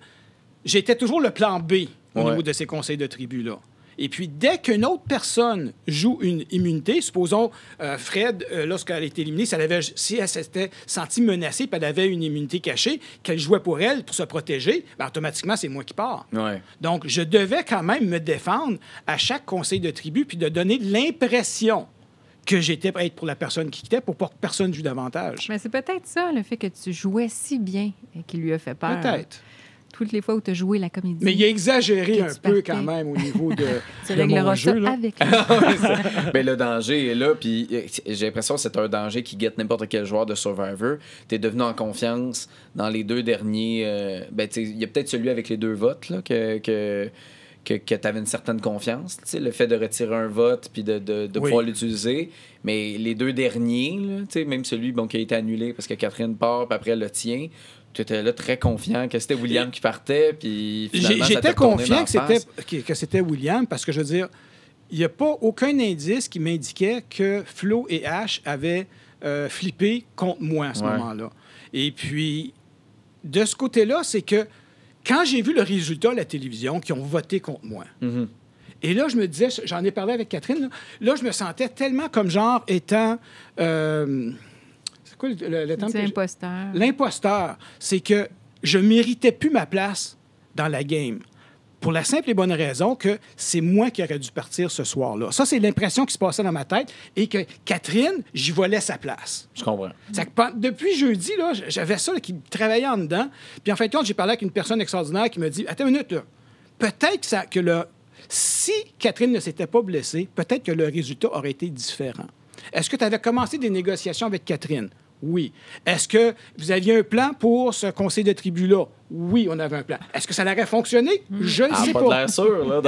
C: j'étais toujours le plan B au niveau de ces conseils de tribu-là. Et puis, dès qu'une autre personne joue une immunité, supposons Fred, lorsqu'elle a été éliminée, si elle s'était sentie menacée et elle avait une immunité cachée, qu'elle jouait pour elle, pour se protéger, bien, automatiquement, c'est moi qui pars.
A: Ouais.
C: Donc, je devais quand même me défendre à chaque conseil de tribu puis de donner l'impression que j'étais prêt pour la personne qui quittait pour pas que personne joue davantage.
B: Mais c'est peut-être ça, le fait que tu jouais si bien qui lui a fait peur.
C: Peut-être.
B: Toutes les fois où tu as joué la comédie.
C: Mais il a exagéré
B: que
C: un
B: tu
C: peu
B: partais.
C: quand même au niveau de,
B: Tu
C: de mon
B: régleras
C: jeu.
B: ça
C: Là.
B: avec lui.
A: Mais le danger est là, puis j'ai l'impression que c'est un danger qui guette n'importe quel joueur de Survivor. T'es devenu en confiance dans les deux derniers... il y a peut-être celui avec les 2 votes, là, que t'avais une certaine confiance. Le fait de retirer un vote puis de pouvoir l'utiliser. Mais les 2 derniers, là, même celui qui a été annulé parce que Catherine part, puis après le tien... Tu étais là très confiant que c'était William qui partait, puis finalement,
C: j'étais confiant que c'était William, parce que, je veux dire, il n'y a pas aucun indice qui m'indiquait que Flo et Ash avaient flippé contre moi à ce moment-là. Et puis, de ce côté-là, c'est que quand j'ai vu le résultat à la télévision, qui ont voté contre moi, et là, je me disais, j'en ai parlé avec Catherine, là, je me sentais tellement comme genre étant... le terme
B: L'imposteur.
C: L'imposteur, c'est que je méritais plus ma place dans la game. Pour la simple et bonne raison que c'est moi qui aurais dû partir ce soir-là. Ça, c'est l'impression qui se passait dans ma tête et que Catherine, j'y volais sa place.
A: Je comprends.
C: Depuis jeudi, là, j'avais ça là, qui travaillait en dedans. Puis en fin de compte, j'ai parlé avec une personne extraordinaire qui me dit « Attends une minute, là. Peut-être si Catherine ne s'était pas blessée, peut-être que le résultat aurait été différent. Est-ce que tu avais commencé des négociations avec Catherine? Oui. Est-ce que vous aviez un plan pour ce conseil de tribu-là? Oui, on avait un plan. Est-ce que ça aurait fonctionné? Je ne sais
A: pas.
C: pas.
A: De l'air sûr, là.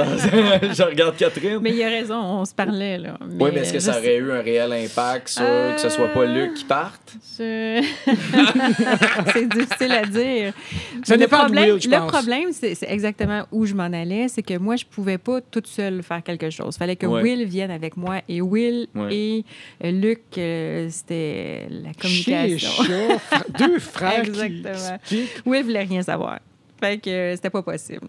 A: Je regarde Catherine.
B: Mais il a raison, on se parlait, là.
A: Oui, mais est-ce que ça aurait eu un réel impact sur que ce soit pas Luc qui parte?
B: C'est difficile à dire.
C: Ça dépend de Will, je pense.
B: Le problème, c'est exactement où je m'en allais, c'est que moi, je pouvais pas toute seule faire quelque chose. Il fallait que Will vienne avec moi. Et Will et Luc, c'était la communication.
C: Deux frères
B: Exactement.
C: qui...
B: Will voulait rien savoir. Fait que c'était pas possible.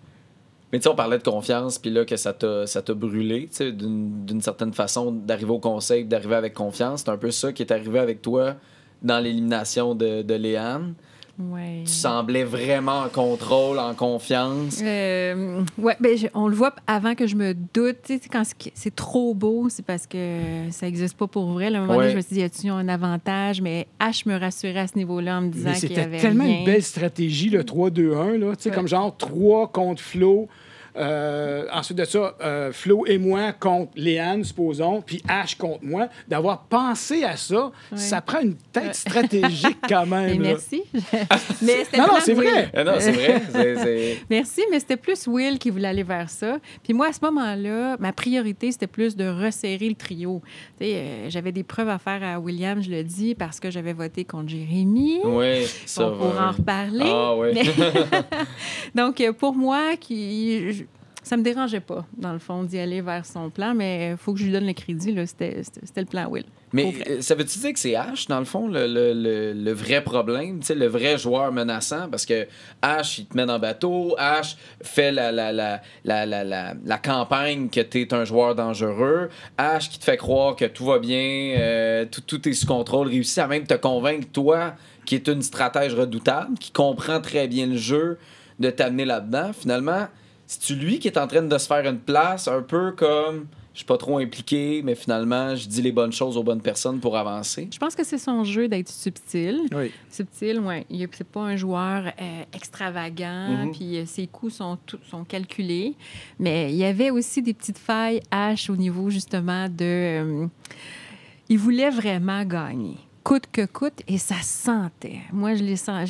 A: Mais tu sais, on parlait de confiance, puis là, que ça t'a brûlé, tu sais, d'une certaine façon, d'arriver au conseil, d'arriver avec confiance. C'est un peu ça qui est arrivé avec toi dans l'élimination de Léane.
B: Ouais.
A: Tu semblais vraiment en contrôle, en confiance.
B: Oui, on le voit avant que je me doute. Tu sais, quand c'est trop beau, c'est parce que ça n'existe pas pour vrai. Là, à un moment donné, je me suis dit, y a-t-il un avantage? Mais H me rassurait à ce niveau-là en me disant qu'il y avait
C: c'était tellement
B: rien.
C: une belle stratégie, le 3-2-1, là, tu sais, comme genre 3 contre Flo. Ensuite de ça, Flo et moi contre Léane, supposons, puis H contre moi. D'avoir pensé à ça, ça prend une tête stratégique quand même.
B: Et
C: là.
B: merci. Mais c'était
C: Non,
B: plan
C: c'est
B: de Will.
C: vrai.
A: Non, c'est vrai.
B: Merci, mais c'était plus Will qui voulait aller vers ça. Puis moi, à ce moment-là, ma priorité, c'était plus de resserrer le trio. Tu sais, j'avais des preuves à faire à William, je le dis, parce que j'avais voté contre Jérémy.
A: Oui, ça
B: On pourra en reparler.
A: Ah oui.
B: Donc, pour moi, ça me dérangeait pas, dans le fond, d'y aller vers son plan, mais il faut que je lui donne le crédit. Là. C'était le plan Will.
A: Mais ça veut-tu dire que c'est H, dans le fond, le vrai problème, le vrai joueur menaçant? Parce que H, il te met dans le bateau, H fait la campagne que tu es un joueur dangereux, H qui te fait croire que tout va bien, tout est sous contrôle, réussit à même te convaincre, toi, qui est une stratège redoutable, qui comprend très bien le jeu, de t'amener là-dedans. Finalement, c'est-tu lui qui est en train de se faire une place, un peu comme je suis pas trop impliqué, mais finalement, je dis les bonnes choses aux bonnes personnes pour avancer?
B: Je pense que c'est son jeu d'être subtil.
C: Oui.
B: Subtil, oui. C'est pas un joueur extravagant, puis ses coups sont calculés. Mais il y avait aussi des petites failles H au niveau, justement, de... il voulait vraiment gagner. Coûte que coûte, et ça se sentait. Moi, je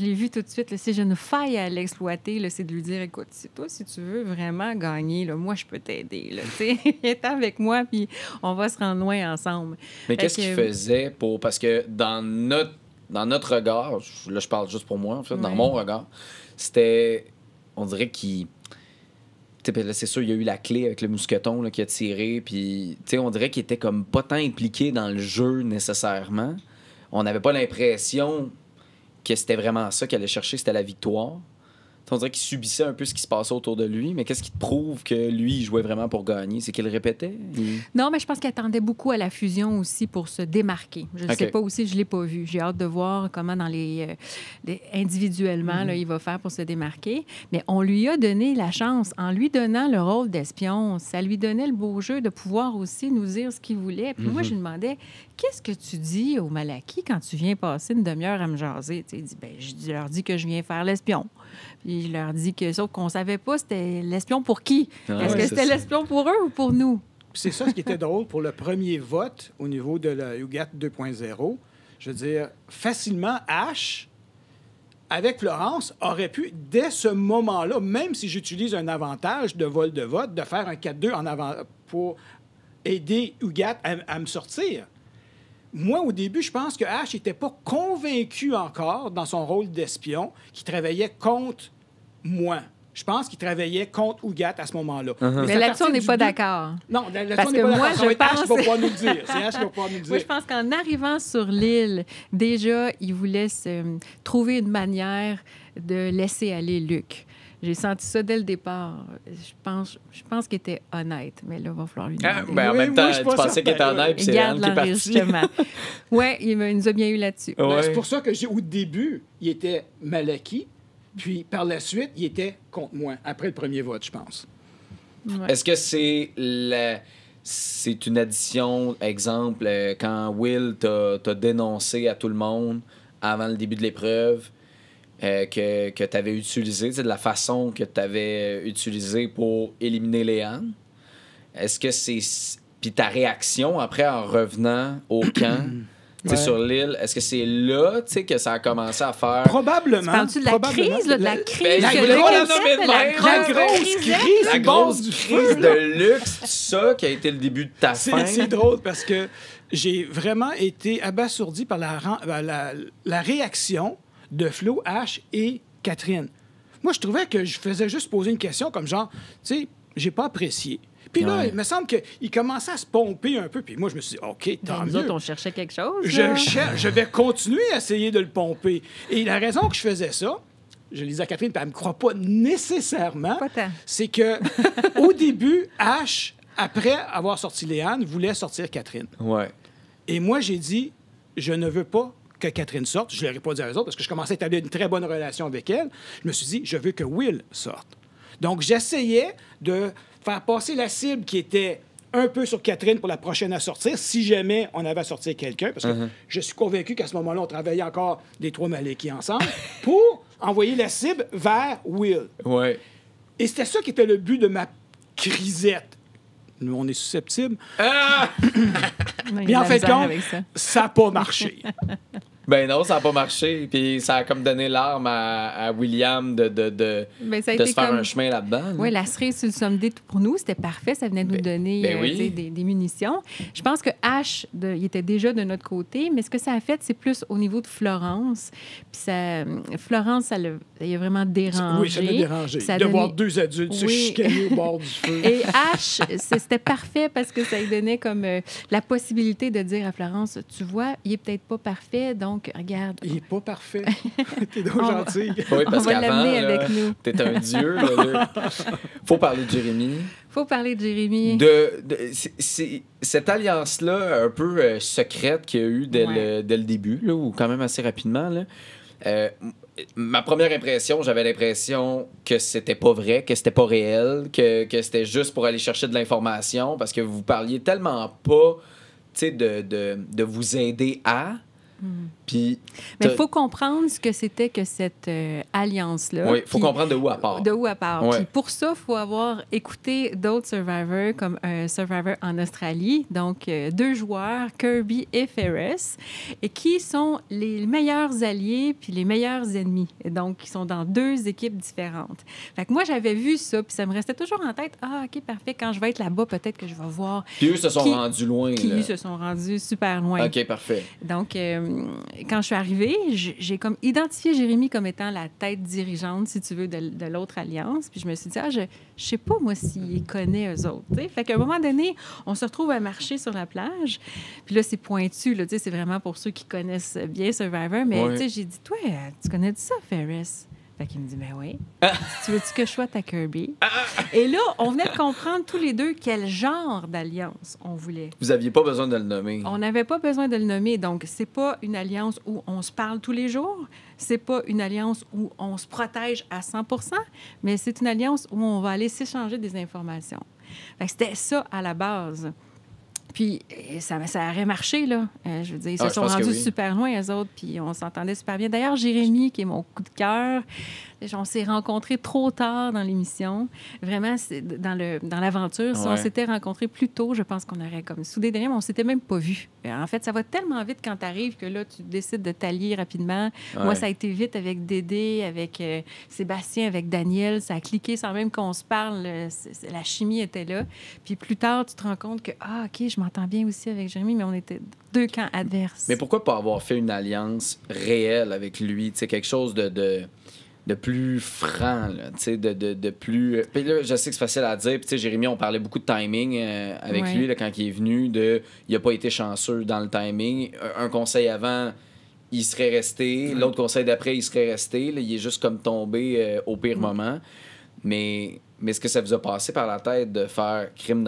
B: l'ai vu tout de suite. Là, si j'ai une faille à l'exploiter, là, c'est de lui dire, écoute, c'est toi, si tu veux vraiment gagner, là, moi, je peux t'aider. Viens avec moi, puis on va se rendre loin ensemble.
A: Mais qu'est-ce qu'il faisait pour... Parce que dans notre regard, là, je parle juste pour moi, en fait, dans mon regard, c'était... On dirait qu'il... Là, c'est sûr, il y a eu la clé avec le mousqueton là, qui a tiré, puis on dirait qu'il était comme pas tant impliqué dans le jeu nécessairement. On n'avait pas l'impression que c'était vraiment ça qu'il allait chercher, c'était la victoire. On dirait qu'il subissait un peu ce qui se passait autour de lui, mais qu'est-ce qui te prouve que lui, il jouait vraiment pour gagner? C'est qu'il le répétait?
B: Non, mais je pense qu'il attendait beaucoup à la fusion aussi pour se démarquer. Je ne sais pas aussi, je ne l'ai pas vu. J'ai hâte de voir comment individuellement là, il va faire pour se démarquer. Mais on lui a donné la chance. En lui donnant le rôle d'espion, ça lui donnait le beau jeu de pouvoir aussi nous dire ce qu'il voulait. Puis moi, je lui demandais, qu'est-ce que tu dis aux Malaki quand tu viens passer une demi-heure à me jaser? Il dit, je leur dis que je viens faire l'espion. Puis je leur dis que sauf qu'on savait pas c'était l'espion pour qui. Est-ce que c'était l'espion pour eux ou pour nous?
C: C'est ça ce qui était drôle pour le premier vote au niveau de la UGAT 2.0. Je veux dire, facilement, H, avec Florence, aurait pu, dès ce moment-là, même si j'utilise un avantage de vol de vote, de faire un 4-2 en avant pour aider UGAT à me sortir. Moi, au début, je pense que H n'était pas convaincu encore dans son rôle d'espion qu'il travaillait contre moi. Je pense qu'il travaillait contre Ougat à ce moment-là.
B: Mais là-dessus, on n'est pas d'accord.
C: Non, là-dessus,
B: parce
C: on n'est
B: que
C: pas
B: moi,
C: d'accord.
B: je pense...
C: H qui va pouvoir nous le dire. C'est H qui va pouvoir nous le dire.
B: Moi, je pense qu'en arrivant sur l'île, déjà, il voulait trouver une manière de laisser aller Luc. J'ai senti ça dès le départ. Je pense qu'il était honnête, mais là, il va falloir lui demander.
A: En même temps, tu pensais qu'il était honnête, puis c'est Léane qui est partie.
B: Oui, il nous a bien eu là-dessus.
C: Ouais. C'est pour ça que au début, il était Malaki, puis par la suite, il était contre moi, après le premier vote, je pense.
B: Ouais.
A: Est-ce que c'est une addition, exemple, quand Will t'a dénoncé à tout le monde avant le début de l'épreuve, que tu avais utilisé, de la façon que tu avais utilisé pour éliminer Léane. Est-ce que c'est... Puis ta réaction après en revenant au camp, sur l'île, est-ce que c'est là que ça a commencé à faire...
C: Probablement.
B: Parles-tu de la crise, là, de la crise?
C: La grosse
A: crise de luxe, c'est ça qui a été le début de ta fin?
C: C'est drôle parce que j'ai vraiment été abasourdi par la réaction de Flo, H et Catherine. Moi, je trouvais que je faisais juste poser une question comme genre, tu sais, j'ai pas apprécié. Puis là, il me semble qu'il commençait à se pomper un peu. Puis moi, je me suis dit, OK, tant mieux.
B: Nous autres, on cherchait quelque chose.
C: Je vais continuer à essayer de le pomper. Et la raison que je faisais ça, je le disais à Catherine, puis elle ne me croit pas nécessairement, c'est que au début, H, après avoir sorti Léane, voulait sortir Catherine.
A: Ouais.
C: Et moi, j'ai dit, je ne veux pas que Catherine sorte. Je ne l'aurais pas dit à eux autres parce que je commençais à établir une très bonne relation avec elle. Je me suis dit, je veux que Will sorte. Donc, j'essayais de faire passer la cible qui était un peu sur Catherine pour la prochaine à sortir, si jamais on avait à sortir quelqu'un, parce que je suis convaincu qu'à ce moment-là, on travaillait encore les trois Malékis ensemble, pour envoyer la cible vers Will.
A: Ouais.
C: Et c'était ça qui était le but de ma crisette. Nous, on est susceptibles. Mais en fait, ça n'a pas marché.
A: Ben non, ça n'a pas marché. Puis ça a comme donné l'arme à William de se faire un chemin là-dedans.
B: Oui, la cerise sur le sommet pour nous, c'était parfait. Ça venait de nous donner des munitions. Je pense que Ash, il était déjà de notre côté, mais ce que ça a fait, c'est plus au niveau de Florence. Puis Florence, ça l'a vraiment dérangé.
C: Oui, ça l'a dérangé. De voir deux adultes se chicaner au bord du feu.
B: Et Ash, c'était parfait parce que ça lui donnait comme la possibilité de dire à Florence, tu vois, il est peut-être pas parfait, donc regarde.
C: Il n'est pas parfait. T'es donc gentil.
A: Oui, parce
B: on va l'amener
A: qu'avant,
B: avec nous.
A: T'es un dieu. Là. Faut parler de Jérémy.
B: Faut parler de Jérémy.
A: C'est cette alliance-là, un peu secrète qu'il y a eu dès le début, là, ou quand même assez rapidement. Là. Ma première impression, j'avais l'impression que c'était pas vrai, que c'était pas réel, que c'était juste pour aller chercher de l'information, parce que vous parliez tellement pas, tu sais, de vous aider à... Puis,
B: mais il faut comprendre ce que c'était que cette alliance-là.
A: Oui, il faut comprendre de où elle part.
B: De où elle part.
A: Ouais.
B: Puis pour ça, il faut avoir écouté d'autres Survivors, comme un Survivor en Australie. Donc, 2 joueurs, Kirby et Ferris, et qui sont les meilleurs alliés puis les meilleurs ennemis. Et donc, ils sont dans 2 équipes différentes. Fait que moi, j'avais vu ça, puis ça me restait toujours en tête. Ah, OK, parfait. Quand je vais être là-bas, peut-être que je vais voir...
A: Puis eux se sont rendus loin.
B: Qui se sont rendus super loin.
A: OK, parfait.
B: Donc, quand je suis arrivée, j'ai comme identifié Jérémy comme étant la tête dirigeante, si tu veux, de l'autre alliance. Puis je me suis dit, je sais pas, moi, s'il connaît eux autres. T'sais. Fait qu'à un moment donné, on se retrouve à marcher sur la plage. Puis là, c'est pointu, là, c'est vraiment pour ceux qui connaissent bien Survivor. Mais j'ai dit, toi, tu connais ça, Ferris? Fait qu'il me dit, ben oui. Tu veux-tu que je sois ta Kirby? Et là, on venait de comprendre tous les deux quel genre d'alliance on voulait.
A: Vous aviez pas besoin de le nommer.
B: On n'avait pas besoin de le nommer. Donc, c'est pas une alliance où on se parle tous les jours. C'est pas une alliance où on se protège à 100 %, mais c'est une alliance où on va aller s'échanger des informations. Fait que c'était ça à la base. Puis, ça aurait marché, là. Je veux dire, ils se sont rendus super loin, eux autres, puis on s'entendait super bien. D'ailleurs, Jérémy, qui est mon coup de cœur, on s'est rencontrés trop tard dans l'émission. Vraiment, dans l'aventure. Si on s'était rencontrés plus tôt, je pense qu'on aurait comme soudé derrière, mais on s'était même pas vus. En fait, ça va tellement vite quand tu arrives que là, tu décides de t'allier rapidement. Ouais. Moi, ça a été vite avec Dédé, avec Sébastien, avec Daniel. Ça a cliqué sans même qu'on se parle. La chimie était là. Puis plus tard, tu te rends compte que, OK, je m'entends bien aussi avec Jérémy, mais on était 2 camps adverses.
A: Mais pourquoi pas avoir fait une alliance réelle avec lui? Tu sais, quelque chose de plus franc, là, de plus... Puis là, je sais que c'est facile à dire. Puis, Jérémy, on parlait beaucoup de timing avec lui là, quand il est venu. Il n'a pas été chanceux dans le timing. Un conseil avant, il serait resté. L'autre conseil d'après, il serait resté. Là, il est juste comme tombé au pire moment. Mais est-ce que ça vous a passé par la tête de faire crime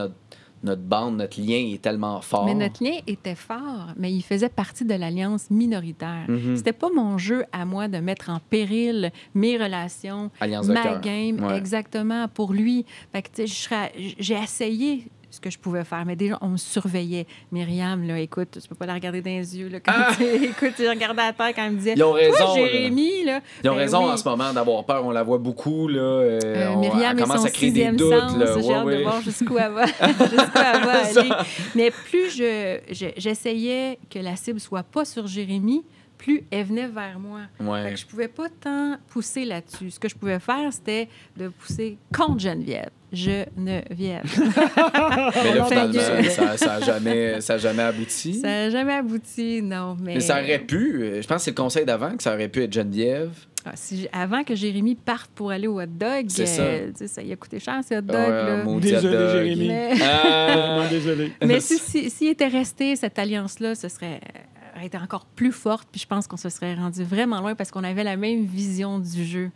A: notre bande, notre lien est tellement fort.
B: Mais notre lien était fort, mais il faisait partie de l'alliance minoritaire. C'était pas mon jeu à moi de mettre en péril mes relations,
A: alliance
B: ma game, exactement, pour lui. Fait que, j'ai essayé ce que je pouvais faire, mais déjà, on me surveillait. Myriam, là, écoute, tu peux pas la regarder dans les yeux. Là, quand écoute, tu regardais à terre quand elle me disait...
A: Ils ont raison,
B: toi, Jérémy, là...
A: Ils ont raison en ce moment d'avoir peur. On la voit beaucoup, là.
B: Myriam
A: elle commence à créer des doutes,
B: sens,
A: là.
B: J'ai hâte de voir jusqu'où elle va, aller. Mais plus j'essayais que la cible soit pas sur Jérémy, plus elle venait vers moi. Fait que je pouvais pas tant pousser là-dessus. Ce que je pouvais faire, c'était de pousser contre Geneviève. Geneviève.
A: Mais là, finalement, ça a jamais abouti.
B: Ça n'a jamais abouti, non. Mais
A: ça aurait pu. Je pense que c'est le conseil d'avant que ça aurait pu être Geneviève.
B: Avant que Jérémy parte pour aller au hot dog, ça y a coûté cher, ces hot dogs.
C: Désolé, Jérémy. Désolé.
B: Mais s'il était resté, cette alliance-là, ce serait été encore plus forte, puis je pense qu'on se serait rendu vraiment loin parce qu'on avait la même vision du jeu.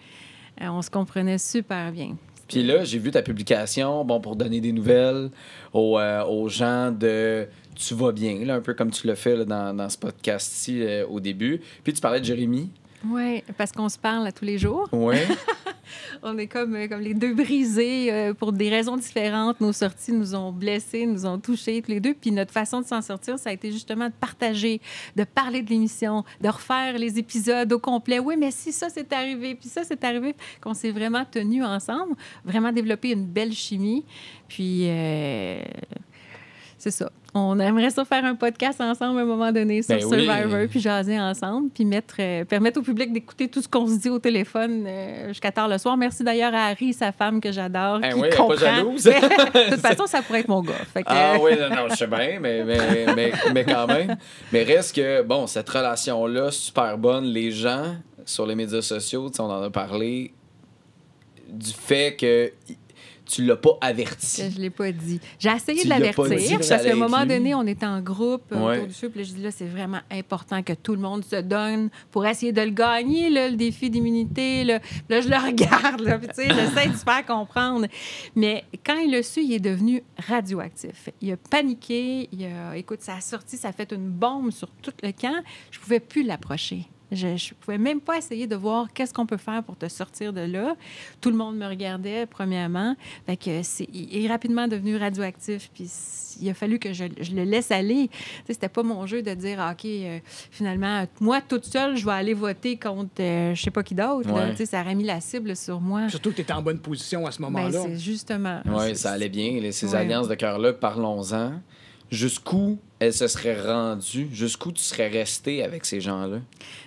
B: On se comprenait super bien.
A: Puis là, j'ai vu ta publication, bon, pour donner des nouvelles aux gens de Tu vas bien, là, un peu comme tu l'as fait là, dans ce podcast-ci au début. Puis tu parlais de Jérémy.
B: Oui, parce qu'on se parle à tous les jours.
A: Oui.
B: On est comme les deux brisés pour des raisons différentes. Nos sorties nous ont blessés, nous ont touchés tous les deux. Puis notre façon de s'en sortir, ça a été justement de partager, de parler de l'émission, de refaire les épisodes au complet. Oui, mais si ça, c'est arrivé, puis ça, c'est arrivé, qu'on s'est vraiment tenus ensemble, vraiment développé une belle chimie. Puis, c'est ça. On aimerait ça faire un podcast ensemble à un moment donné sur Survivor, puis jaser ensemble, puis permettre au public d'écouter tout ce qu'on se dit au téléphone jusqu'à tard le soir. Merci d'ailleurs à Harry, sa femme que j'adore, qui comprend.
A: Pas jalouse.
B: De toute façon, ça pourrait être mon gars. Fait que...
A: Ah oui, non, je sais bien, mais quand même. Mais reste que, bon, cette relation-là, super bonne, les gens sur les médias sociaux, on en a parlé, du fait que... Tu l'as pas averti.
B: Je l'ai pas dit. J'ai essayé de l'avertir parce qu'à un moment donné, on était en groupe autour du feu. Puis là, je dis là, c'est vraiment important que tout le monde se donne pour essayer de le gagner, là, le défi d'immunité. Là, je le regarde, là, puis j'essaie de se faire comprendre. Mais quand il l'a su, il est devenu radioactif. Il a paniqué. Écoute, ça a sorti, ça a fait une bombe sur tout le camp. Je pouvais plus l'approcher. Je ne pouvais même pas essayer de voir qu'est-ce qu'on peut faire pour te sortir de là. Tout le monde me regardait, premièrement. Fait que il est rapidement devenu radioactif. Puis il a fallu que je le laisse aller. C'était pas mon jeu de dire, OK, finalement, moi, toute seule, je vais aller voter contre je sais pas qui d'autre. Ouais. Ça aurait mis la cible sur moi.
C: Surtout que tu étais en bonne position à ce moment-là.
B: Ben, c'est justement.
A: Oui, ça allait bien. Ces alliances de cœur-là, parlons-en. Jusqu'où elle se serait rendue? Jusqu'où tu serais resté avec ces gens-là?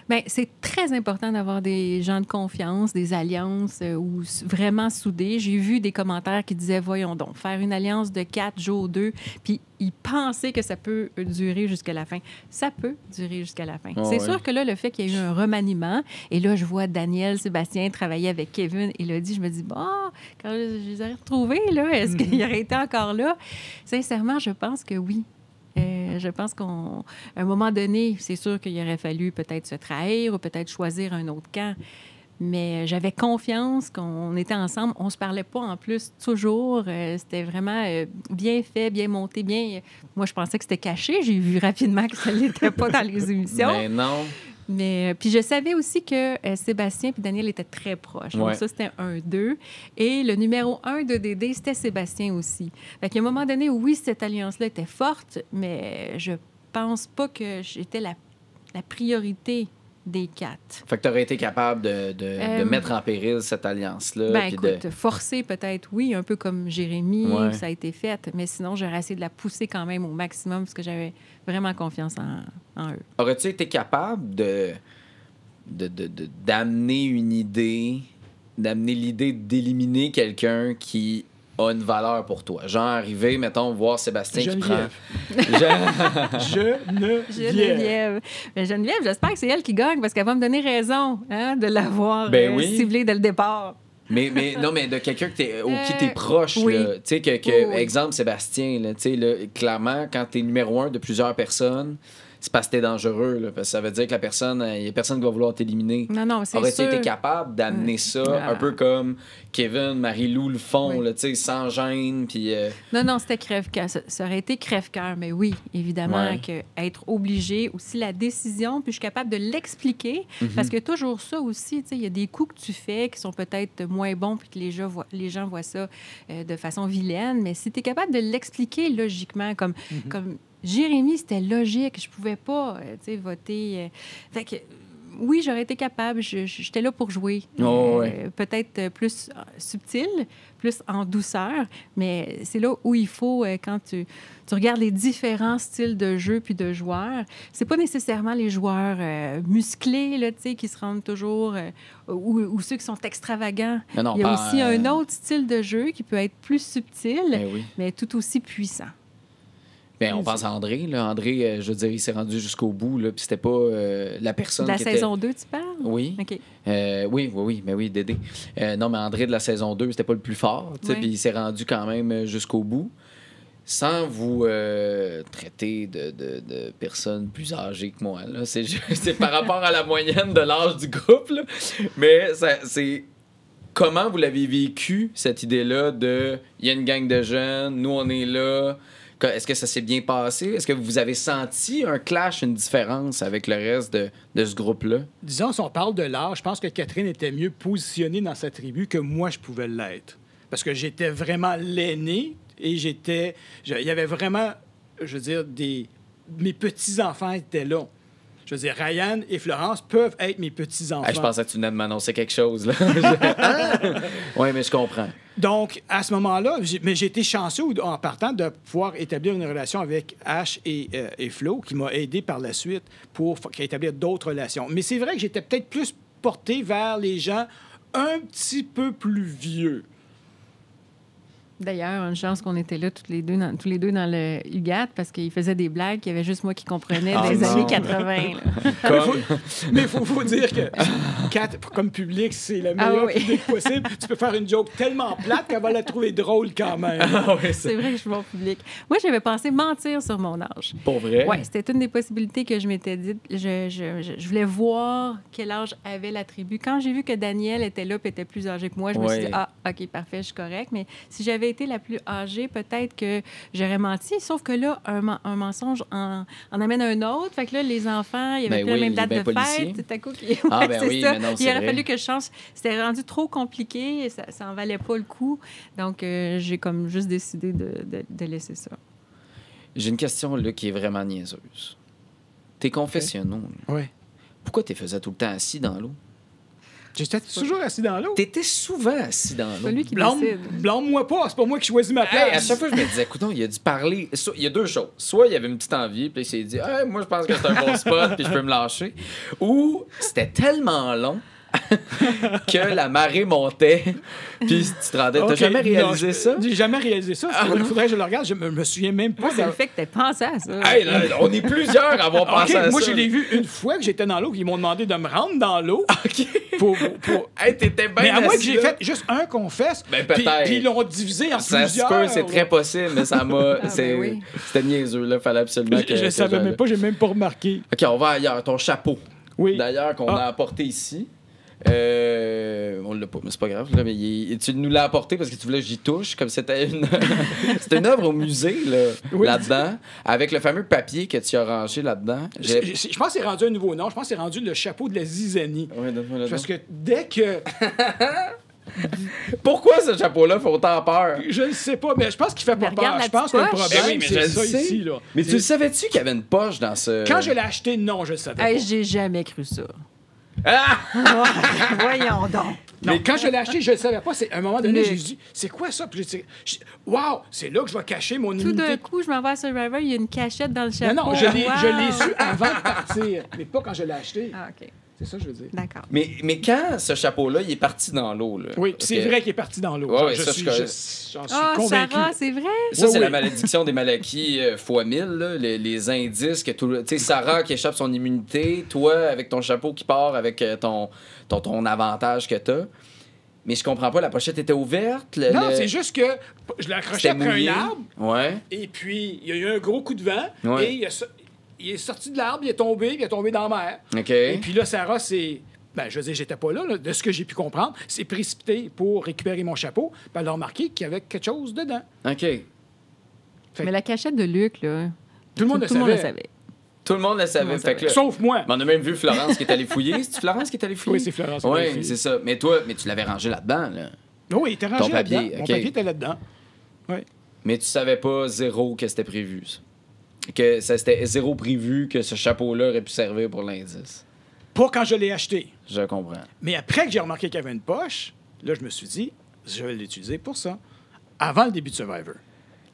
B: Bien, c'est très important d'avoir des gens de confiance, des alliances ou vraiment soudées. J'ai vu des commentaires qui disaient, voyons donc, faire une alliance de 4 jours 2, puis ils pensaient que ça peut durer jusqu'à la fin. Ça peut durer jusqu'à la fin. C'est sûr que là, le fait qu'il y ait eu un remaniement, et là, je vois Daniel, Sébastien travailler avec Kevin, il a dit, je me dis, quand je les aurais retrouvés, là, est-ce qu'il aurait été encore là? Sincèrement, je pense que oui. Je pense qu'à un moment donné, c'est sûr qu'il aurait fallu peut-être se trahir ou peut-être choisir un autre camp. Mais j'avais confiance qu'on était ensemble. On ne se parlait pas en plus toujours. C'était vraiment bien fait, bien monté, bien... Moi, je pensais que c'était caché. J'ai vu rapidement que ça ne l'était pas dans les émissions.
A: Mais non.
B: Mais puis je savais aussi que Sébastien et Daniel étaient très proches. Donc ça, c'était 1-2. Et le numéro 1 de Dédé, c'était Sébastien aussi. Fait qu'à un moment donné, oui, cette alliance-là était forte, mais je pense pas que j'étais la priorité des 4.
A: Fait que tu aurais été capable de mettre en péril cette alliance-là.
B: Ben écoute, forcer peut-être, oui, un peu comme Jérémy, ça a été fait, mais sinon, j'aurais essayé de la pousser quand même au maximum parce que j'avais vraiment confiance en eux.
A: Aurais-tu été capable d'amener une idée, d'amener l'idée d'éliminer quelqu'un qui a une valeur pour toi? Genre, arriver, mettons, voir Sébastien
C: Geneviève.
A: qui prend...
B: Geneviève. Mais Geneviève, j'espère que c'est elle qui gagne parce qu'elle va me donner raison de l'avoir ciblée dès le départ.
A: Mais non, mais de quelqu'un qui t'es proche,
B: oui.
A: là. Tu sais, exemple, Sébastien, là, tu sais, là, clairement, quand t'es numéro 1 de plusieurs personnes, c'est parce que t'es dangereux, là, parce que ça veut dire que il y a personne qui va vouloir t'éliminer.
B: Non, c'est sûr.
A: Aurais-tu été capable d'amener ça un peu comme Kevin, Marie-Lou le font, là, tu sais, sans gêne, puis...
B: Non, c'était crève-cœur. Ça aurait été crève-cœur, mais oui, évidemment, que être obligé, aussi la décision, puis je suis capable de l'expliquer, parce que toujours ça aussi, tu sais, il y a des coups que tu fais qui sont peut-être moins bons, puis que les gens voient ça de façon vilaine, mais si tu es capable de l'expliquer logiquement, comme Jérémy, c'était logique. Je pouvais pas, voter. Fait que, oui, j'aurais été capable. J'étais là pour jouer. Peut-être plus subtil, plus en douceur, mais c'est là où il faut, quand tu regardes les différents styles de jeu puis de joueurs, c'est pas nécessairement les joueurs musclés, là, qui se rendent toujours... ou ceux qui sont extravagants. Il y a aussi un autre style de jeu qui peut être plus subtil, mais tout aussi puissant.
A: Bien, on pense à André. Là. André, je veux dire, il s'est rendu jusqu'au bout. Là, puis c'était pas la personne
B: de la
A: qui
B: saison 2, tu parles?
A: Oui.
B: OK.
A: Oui, mais oui, Dédé. Non, mais André de la saison 2, c'était pas le plus fort. Puis il s'est rendu quand même jusqu'au bout. Sans vous traiter de personnes plus âgées que moi. Là. C'est par rapport à la moyenne de l'âge du groupe. Là. Mais c'est... comment vous l'avez vécu, cette idée-là de il y a une gang de jeunes, nous on est là. Est-ce que ça s'est bien passé? Est-ce que vous avez senti un clash, une différence avec le reste de ce groupe-là?
C: Disons, si on parle de l'âge, je pense que Catherine était mieux positionnée dans sa tribu que moi, je pouvais l'être. Parce que j'étais vraiment l'aîné et il y avait vraiment, je veux dire, mes petits-enfants étaient là. Je veux dire, Ryan et Florence peuvent être mes petits-enfants.
A: Je pensais que tu venais de m'annoncer quelque chose, là. Oui, mais je comprends.
C: Donc, à ce moment-là, j'ai été chanceux en partant de pouvoir établir une relation avec Ash et Flo, qui m'a aidé par la suite pour établir d'autres relations. Mais c'est vrai que j'étais peut-être plus porté vers les gens un petit peu plus vieux.
B: D'ailleurs, une chance qu'on était là tous les deux dans le UGAT parce qu'il faisait des blagues qu'il y avait juste moi qui comprenais des années 80.
C: Mais il faut dire que comme public, c'est le meilleur public possible. Tu peux faire une joke tellement plate qu'elle va la trouver drôle quand même.
B: C'est vrai que je suis bon public. Moi, j'avais pensé mentir sur mon âge.
A: Pour vrai?
B: Oui, c'était une des possibilités que je m'étais dite. Je voulais voir quel âge avait la tribu. Quand j'ai vu que Daniel était là et était plus âgé que moi, je me suis dit, OK, parfait, je suis correct. Mais si j'avais été la plus âgée, peut-être que j'aurais menti. Sauf que là, un mensonge en amène un autre. Fait que là, les enfants, il n'y avait plus la même date de fête. Tout à coup,
A: mais non,
B: il aurait fallu que je change. C'était rendu trop compliqué et ça n'en valait pas le coup. Donc, j'ai comme juste décidé de laisser ça.
A: J'ai une question là qui est vraiment niaiseuse. Tes confessionnaux, pourquoi tu les faisais tout le temps assis dans l'eau?
C: J'étais toujours assis dans l'eau.
A: T'étais souvent assis dans l'eau.
B: C'est lui qui décide.
C: Blâme-moi pas, c'est pas moi qui choisis ma place.
A: À chaque fois, je me disais, écoute, il a dû parler. Il y a deux choses. Soit il y avait une petite envie, puis il s'est dit, moi, je pense que c'est un bon spot, puis je peux me lâcher. Ou c'était tellement long que la marée montait, puis tu te rendais. T'as jamais réalisé ça?
C: J'ai jamais réalisé ça. Il faudrait que je le regarde. Je me souviens même pas.
B: Moi, c'est le fait que t'aies pensé à ça.
A: Là, on est plusieurs à avoir pensé à ça.
C: Moi, je l'ai vu une fois que j'étais dans l'eau, qu'ils m'ont demandé de me rendre dans l'eau. Pour...
A: t'étais bien.
C: Mais à moins que j'ai fait juste un confesse,
A: peut-être.
C: Puis ils l'ont divisé en
A: ça
C: plusieurs.
A: Ça se peut, c'est très possible, mais ça m'a... C'était niaiseux, là. Fallait absolument que...
C: Je savais même pas, j'ai même pas remarqué.
A: OK, on va ailleurs. Ton chapeau.
C: Oui.
A: D'ailleurs, qu'on a apporté ici. On l'a pas, mais c'est pas grave. Là, mais tu nous l'as apporté parce que tu voulais que j'y touche, comme c'était c'était une œuvre au musée là-dedans, avec le fameux papier que tu as rangé là-dedans.
C: Je pense que c'est rendu un nouveau nom. Je pense que c'est rendu le chapeau de la zizanie.
A: Oui, donne-moi le
C: parce que dès que...
A: Pourquoi ce chapeau-là fait autant peur?
C: Je ne sais pas, mais je pense qu'il fait pas peur. Je pense que le problème, c'est ça ici. Là.
A: Mais tu le savais-tu qu'il y avait une poche dans ce...
C: Quand je l'ai acheté, non, je le savais pas.
B: J'ai jamais cru ça.
A: Ah!
B: Voyons donc.
C: Mais quand je l'ai acheté, je ne le savais pas. À un moment donné, j'ai dit, c'est quoi ça? Puis j'ai dit, wow, c'est là que je vais cacher mon immunité.
B: Tout d'un coup, je m'en vais à Survivor, il y a une cachette dans le chapeau.
C: Non, je l'ai su avant de partir, mais pas quand je l'ai acheté.
B: Ah, OK.
C: C'est ça que je veux dire.
B: D'accord.
A: Mais quand ce chapeau-là, il est parti dans l'eau, là.
C: Oui, c'est vrai qu'il est parti dans l'eau.
A: Ouais,
C: J'en suis convaincu.
B: Sarah, c'est vrai?
A: Ça, c'est la malédiction des Malakis fois 1000, là, les indices que tout... Tu sais, Sarah qui échappe son immunité, toi, avec ton chapeau qui part avec ton avantage que t'as. Mais je comprends pas, la pochette était ouverte?
C: Non, c'est juste que je l'ai accroché après un arbre.
A: Ouais.
C: Et puis, il y a eu un gros coup de vent.
A: Ouais.
C: Et il est sorti de l'arbre, il est tombé dans la mer.
A: OK.
C: Et puis là, Sarah, je veux dire, j'étais pas là, de ce que j'ai pu comprendre, s'est précipité pour récupérer mon chapeau, puis elle a remarqué qu'il y avait quelque chose dedans.
A: OK.
B: Mais la cachette de Luc, là...
C: Tout le monde le savait.
A: Tout le monde le savait. Fait que là,
C: sauf moi.
A: On a même vu Florence qui est allée fouiller. C'est-tu Florence qui est allée fouiller?
C: Oui, c'est Florence qui
A: est allée fouiller. Oui, c'est ça. Mais toi, tu l'avais rangé là-dedans, là.
C: Oui, il était rangé
A: papier,
C: là-dedans. Mon papier était là-dedans. Oui.
A: Mais tu savais pas zéro que c'était prévu, ça. Que ça c'était zéro prévu que ce chapeau-là aurait pu servir pour l'indice.
C: Pas quand je l'ai acheté.
A: Je comprends.
C: Mais après que j'ai remarqué qu'il y avait une poche, là, je me suis dit, je vais l'utiliser pour ça. Avant le début de Survivor.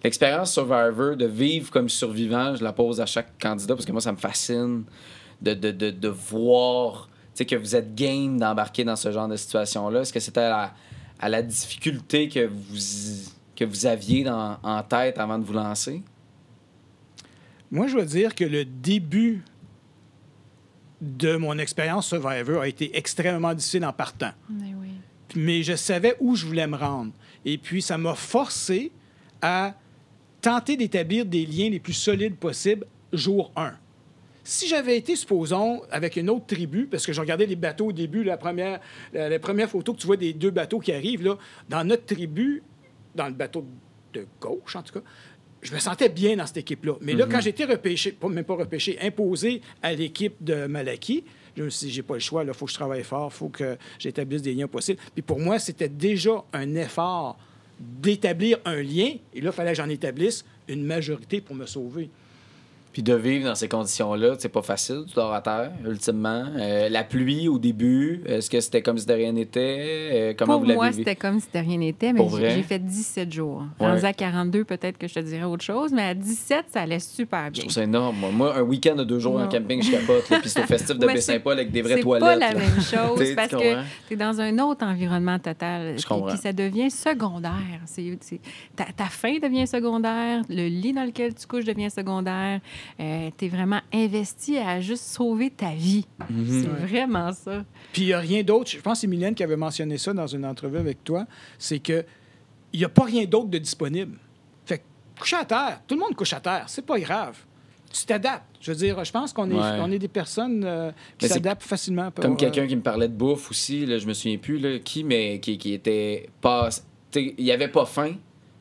A: L'expérience Survivor, de vivre comme survivant, je la pose à chaque candidat parce que moi, ça me fascine de voir que vous êtes game d'embarquer dans ce genre de situation-là. Est-ce que c'était à la difficulté que vous aviez en tête avant de vous lancer?
C: Moi, je veux dire que le début de mon expérience Survivor a été extrêmement difficile en partant. Mais je savais où je voulais me rendre. Et puis, ça m'a forcé à tenter d'établir des liens les plus solides possibles jour 1. Si j'avais été, supposons, avec une autre tribu, parce que je regardais les bateaux au début, la première photo que tu vois des 2 bateaux qui arrivent, là, dans notre tribu, dans le bateau de gauche, en tout cas, je me sentais bien dans cette équipe-là. Mais là, quand j'ai été repêché, même pas repêché, imposé à l'équipe de Malaquis, je me suis dit, j'ai pas le choix, il faut que je travaille fort, il faut que j'établisse des liens possibles. Puis pour moi, c'était déjà un effort d'établir un lien, et là, il fallait que j'en établisse une majorité pour me sauver.
A: Puis de vivre dans ces conditions-là, c'est pas facile, tu dors à terre, ultimement. La pluie au début, est-ce que c'était comme si de rien n'était? Comment vous l'avez
B: Pour moi,
A: vécu?
B: c'était comme si de rien n'était, mais
A: Pour vrai?
B: j'ai fait 17 jours.
A: Ouais.
B: Rendu à 42, peut-être que je te dirais autre chose, mais à 17, ça allait super
A: Je
B: bien.
A: trouve ça énorme. Moi, un week-end de 2 jours en
B: Non.
A: camping, je capote. Là, puis c'est au festif de
B: Ouais,
A: Baie-Saint-Paul avec des vraies
B: C'est
A: toilettes.
B: pas la
A: là.
B: même chose
A: Tu
B: parce
A: comprends?
B: que tu es dans un autre environnement total.
A: Je comprends.
B: Puis ça devient secondaire. Ta faim devient secondaire, le lit dans lequel tu couches devient secondaire. Tu es vraiment investi à juste sauver ta vie. C'est vraiment ça.
C: Puis il n'y a rien d'autre. Je pense que c'est Mylène qui avait mentionné ça dans une entrevue avec toi. C'est que il n'y a pas rien d'autre de disponible. Fait que coucher à terre, tout le monde couche à terre. C'est pas grave. Tu t'adaptes. Je veux dire, je pense qu'on est,
A: Ouais.
C: on est des personnes qui
A: Mais c'est
C: s'adaptent facilement.
A: Comme quelqu'un qui me parlait de bouffe aussi, là, je me souviens plus là, mais qui était pas. Il n'y avait pas faim.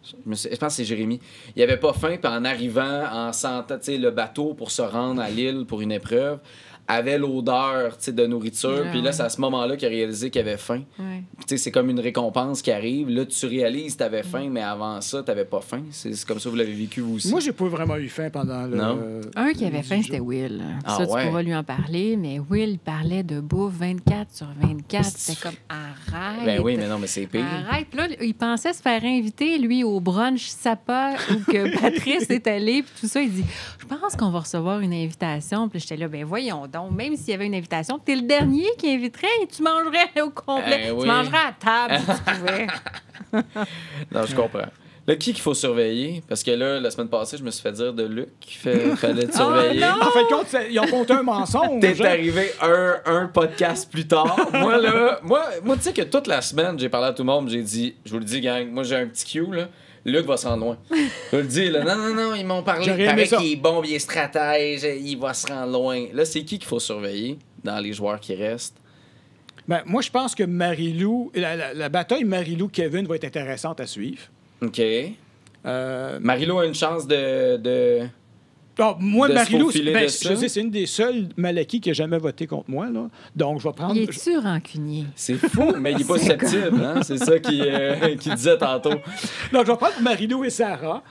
A: Je pense que c'est Jérémy. Il n'y avait pas faim, puis en arrivant, en sentant le bateau pour se rendre à l'île pour une épreuve, avait l'odeur de nourriture. Puis là, c'est à ce moment-là qu'il a réalisé qu'il avait faim.
B: Ouais.
A: Puis c'est comme une récompense qui arrive. Là, tu réalises que tu avais faim, mais avant ça, tu n'avais pas faim. C'est comme ça que vous l'avez vécu, vous aussi.
C: Moi, j'ai pas vraiment eu faim pendant le.
A: Non?
B: Un qui avait
C: les
B: faim,
C: 10
B: c'était
C: jours.
B: Will.
A: Ah
B: Ça,
A: ouais?
B: tu pourras lui en parler, mais Will, il parlait de bouffe 24 sur 24. C'était comme, arrête.
A: Ben oui, mais non, mais c'est pire.
B: Arrête. Puis là, il pensait se faire inviter, lui, au brunch Sapa, où que Patrice est allé, puis tout ça. Il dit, je pense qu'on va recevoir une invitation. Puis j'étais là, ben voyons donc, même s'il y avait une invitation, t'es le dernier qui inviterait et tu mangerais au complet.
A: Oui.
B: Tu mangerais à table si tu pouvais.
A: Non, je comprends. Là, qui qu'il faut surveiller? Parce que là, la semaine passée, je me suis fait dire de Luc qu'il fallait te surveiller.
B: non!
C: En fait, compte, ils ont compté un mensonge.
A: T'es arrivé un podcast plus tard. Moi, tu sais que toute la semaine, j'ai parlé à tout le monde, j'ai dit, je vous le dis, gang, moi, j'ai un petit Q, là. Luc va se rendre loin. Je le dis, là. Non, ils m'ont parlé.
C: J'aurais
A: Il
C: aimé
A: paraît
C: ça.
A: qu'il est bon, il est stratège, il va se rendre loin. Là, c'est qui qu'il faut surveiller dans les joueurs qui restent?
C: Ben, moi, je pense que Marie-Lou, la bataille Marie-Lou-Kevin va être intéressante à suivre.
A: OK.
C: Euh,
A: Marie-Lou a une chance de...
C: moi,
A: de se
C: Marie-Lou,
A: faufiler de ça.
C: je sais, c'est une des seules Malaquis qui n'a jamais voté contre moi. Là. Donc, je vais prendre.
B: Il est-tu rancunier?
A: C'est fou, mais il est pas susceptible, hein? C'est ça qu'il disait tantôt.
C: Donc, je vais prendre Marie-Lou et Sarah.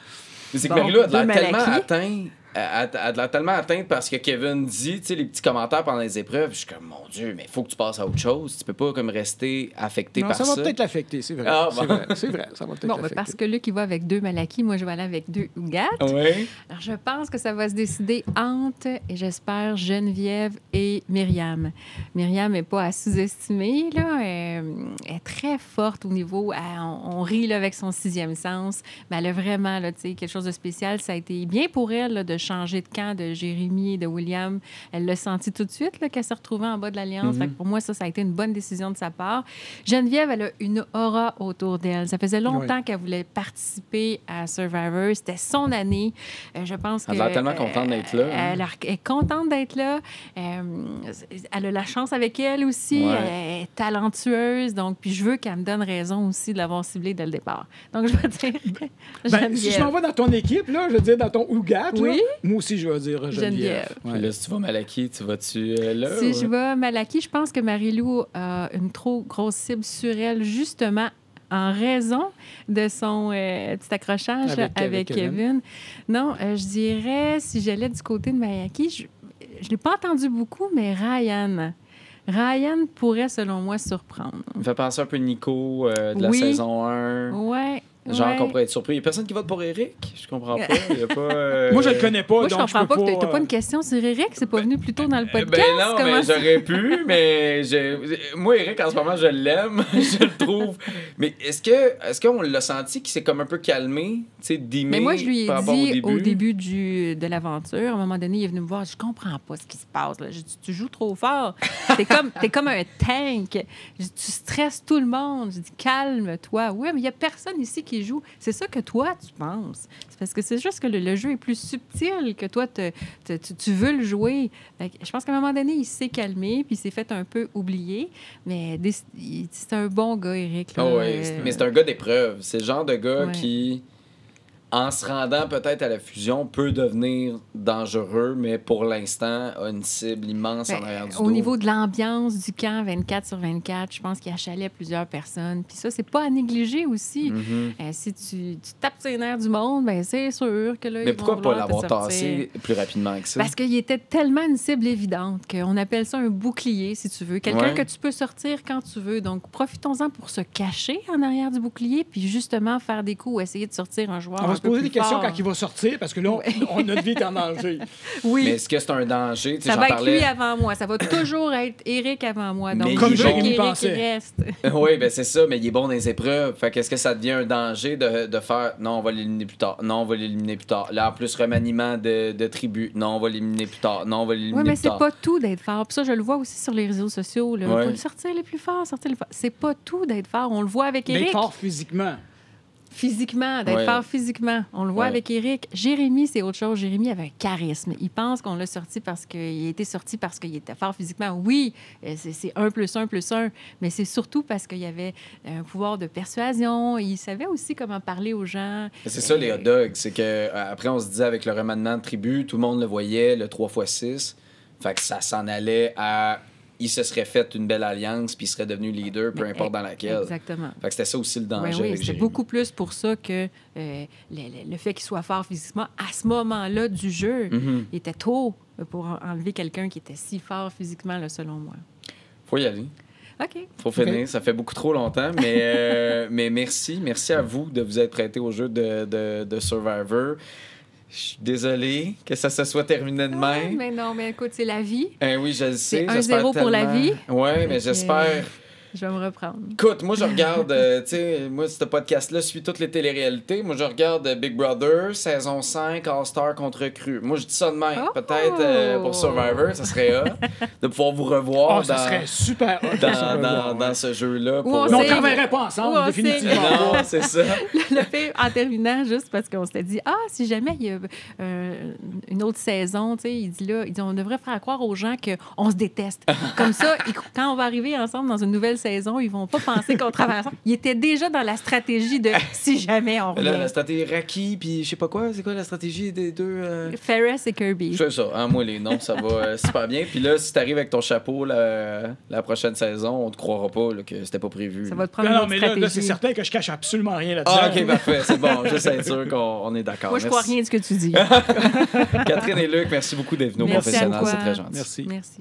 A: Mais c'est que
B: Bon,
A: Marie-Lou a de l'air
B: deux
A: tellement
B: Malaquis.
A: atteinte. Elle a de l'air tellement atteinte parce que Kevin dit, tu sais, les petits commentaires pendant les épreuves. Je suis comme, mon Dieu, mais il faut que tu passes à autre chose. Tu peux pas comme rester affecté
C: Non,
A: par
C: ça
A: ça.
C: va peut-être l'affecter, c'est vrai.
A: Ah,
C: c'est
A: bon.
C: vrai, c'est vrai, ça va peut-être
B: Bon,
C: l'affecter.
B: parce que Luc, il va avec 2 Malaquis, moi, je vais aller avec 2 Ougat.
A: Oui.
B: Alors, je pense que ça va se décider entre, et j'espère, Geneviève et Myriam. Myriam n'est pas à sous-estimer, là. Elle est très forte au niveau... on rit là, avec son 6e sens, mais elle a vraiment là, tu sais, quelque chose de spécial. Ça a été bien pour elle là, de changer de camp de Jérémy et de William. Elle l'a senti tout de suite là, qu'elle se retrouvait en bas de l'Alliance. Fait que pour moi, ça a été une bonne décision de sa part. Geneviève, elle a une aura autour d'elle. Ça faisait longtemps qu'elle voulait participer à Survivor. C'était son année. Je pense
A: Elle a l'air tellement contente d'être là, hein.
B: Elle est contente d'être là. Elle a la chance avec elle aussi.
A: Ouais.
B: Elle est talentueuse. Donc, puis je veux qu'elle me donne raison aussi de l'avoir ciblée dès le départ. Donc, je vais dire
C: Ben, si je m'en vais dans ton équipe, là, je veux dire dans ton Ougat, là,
B: Oui.
C: moi aussi, je vais dire Geneviève.
B: Geneviève.
A: Puis là, si tu vas Malachi, tu vas-tu là?
B: Si
A: ou-
B: je vais Malachi, je pense que Marie-Lou a une trop grosse cible sur elle, justement en raison de son petit accrochage avec Kevin. Non, je dirais, si j'allais du côté de Malachi, je ne l'ai pas entendu beaucoup, mais Ryan. Ryan pourrait, selon moi, surprendre.
A: Il me fait penser un peu Nico de la
B: Oui.
A: saison 1.
B: Ouais.
A: Genre
B: ouais.
A: qu'on pourrait être surpris. Il n'y a personne qui vote pour Eric? Je comprends pas. Il y a pas,
C: Moi, je le connais pas,
B: Moi, je
C: donc
B: comprends pas
C: peux
B: que tu n'as pas une question sur Eric. C'est pas venu plus tôt dans le podcast.
A: Ben non,
B: Comment
A: mais
B: ça?
A: j'aurais pu, mais moi, Eric, en ce moment, je l'aime, je le trouve. Mais est-ce qu'on l'a senti qu'il s'est comme un peu calmé, tu sais, dimé
B: Mais moi, je lui ai
A: par rapport
B: dit au début de l'aventure, à un moment donné, il est venu me voir, je comprends pas ce qui se passe. Là. J'ai dit, tu joues trop fort. T'es comme un tank. J'ai dit, tu stresses tout le monde. J'ai dit, calme-toi. Oui, mais il y a personne ici qui joue. C'est ça que toi, tu penses. C'est parce que c'est juste que le jeu est plus subtil que toi, tu veux le jouer. Fait que je pense qu'à un moment donné, il s'est calmé puis il s'est fait un peu oublier. Mais c'est un bon gars, Éric. Là.
A: Oh oui, mais c'est un gars d'épreuve. C'est le genre de gars
B: Ouais.
A: qui, en se rendant peut-être à la fusion, peut devenir dangereux, mais pour l'instant, a une cible immense en arrière du dos.
B: Au niveau de l'ambiance du camp 24/24, je pense qu'il achalait plusieurs personnes. Puis ça, c'est pas à négliger aussi. Si tu tapes sur les nerfs du monde, ben c'est sûr que là,
A: Mais
B: ils
A: pourquoi
B: vont
A: pas
B: vouloir te
A: l'avoir
B: sortir.
A: tassé plus rapidement que ça?
B: Parce qu'il était tellement une cible évidente qu'on appelle ça un bouclier, si tu veux. Quelqu'un
A: Ouais.
B: que tu peux sortir quand tu veux. Donc, profitons-en pour se cacher en arrière du bouclier, puis justement faire des coups ou essayer de sortir un joueur
C: On va
B: un
C: se
B: peu
C: poser
B: plus
C: des questions
B: fort.
C: quand il va sortir, parce que là, notre vie est en danger.
B: Oui.
A: Mais est-ce que c'est un danger? Tu sais,
B: Ça
A: j'en
B: va être
A: parlais...
B: lui avant moi. Ça va toujours être Éric avant moi. Donc,
A: Mais
C: Comme
A: il est
C: Jérémy
B: Éric,
C: pensait.
B: il reste.
A: Oui, ben c'est ça, mais il est bon dans les épreuves. Fait qu'est-ce que ça devient un danger de faire non, on va l'éliminer plus tard. Non, on va l'éliminer plus tard. Là, en plus, remaniement de tribu. Non, on va l'éliminer plus tard. Non, on va l'éliminer
B: Oui, mais
A: plus
B: c'est
A: tard.
B: pas tout d'être fort. Puis ça, je le vois aussi sur les réseaux sociaux. Là.
A: Ouais.
B: Faut le sortir les plus forts, sortir les plus forts. C'est pas tout d'être fort. On le voit avec
C: D'être
B: Éric.
C: fort physiquement.
B: Physiquement, d'être
A: Ouais.
B: fort physiquement. On le voit
A: Ouais.
B: avec Éric. Jérémy, c'est autre chose. Jérémy avait un charisme. Il pense qu'on l'a sorti parce qu'il était sorti parce qu'il était fort physiquement. Oui, c'est 1 + 1 + 1, mais c'est surtout parce qu'il y avait un pouvoir de persuasion. Il savait aussi comment parler aux gens.
A: C'est ça, les hot dogs. C'est que après on se disait avec le remaniement de tribu, tout le monde le voyait, le 3x6. Fait que ça s'en allait à... Il se serait fait une belle alliance, puis il serait devenu leader, peu
B: Mais
A: importe dans laquelle.
B: Exactement.
A: Fait que c'était ça aussi le
B: Oui,
A: danger
B: oui,
A: avec
B: c'est
A: Jérémy.
B: beaucoup plus pour ça que le fait qu'il soit fort physiquement, à ce moment-là du jeu,
A: Mhm.
B: il était tôt pour enlever quelqu'un qui était si fort physiquement, là, selon moi.
A: Faut y aller.
B: OK.
A: Faut finir. Ça fait beaucoup trop longtemps, mais merci. Merci à vous de vous être prêté au jeu de Survivor. Je suis désolé que ça se soit terminé de
B: Ouais,
A: même.
B: mais non, mais écoute, c'est la vie.
A: Oui, je le sais.
B: C'est 1-0
A: j'espère
B: pour la
A: tellement.
B: vie.
A: Oui, mais
B: que-
A: j'espère...
B: Je vais me reprendre.
A: Écoute, moi, je regarde, tu sais, moi, ce podcast-là suit toutes les téléréalités. Moi, je regarde Big Brother, saison 5, All-Star contre Cru. Moi, je dis ça de même.
B: Oh!
A: Peut-être pour Survivor, ça serait hot de pouvoir vous revoir
C: Oh, ça serait super hot.
A: dans ce jeu-là.
B: Ou
A: pour-
B: on
C: Mais on
B: sait-
C: travaillerait pas ensemble,
B: Ouais,
C: définitivement.
A: Non, c'est ça.
B: Le fait, en terminant, juste parce qu'on s'était dit, si jamais il y a une autre saison, tu sais, il dit, on devrait faire croire aux gens qu'on se déteste. Comme ça, quand on va arriver ensemble dans une nouvelle saison, ils vont pas penser qu'on travaille ensemble. Ils étaient déjà dans la stratégie de si jamais on
A: Là, la
B: revient.
A: stratégie Raki, puis je sais pas quoi, c'est quoi la stratégie des deux?
B: Ferris et Kirby.
A: C'est ça, hein, moi les noms, ça va super bien. Puis là, si t'arrives avec ton chapeau la prochaine saison, on te croira pas là, que c'était pas prévu.
B: Ça va te prendre
C: Non,
B: une
C: non,
B: autre
C: mais là,
B: stratégie.
C: c'est certain que je cache absolument rien là-dedans.
A: Ah, ok, parfait, c'est bon. Juste être sûr qu'on est d'accord.
B: Moi, je crois
A: Merci.
B: rien de ce que tu dis.
A: Catherine et Luc, merci beaucoup d'être venus au
B: Merci à
A: professionnel,
B: toi.
A: c'est très gentil.
C: Merci.
B: Merci.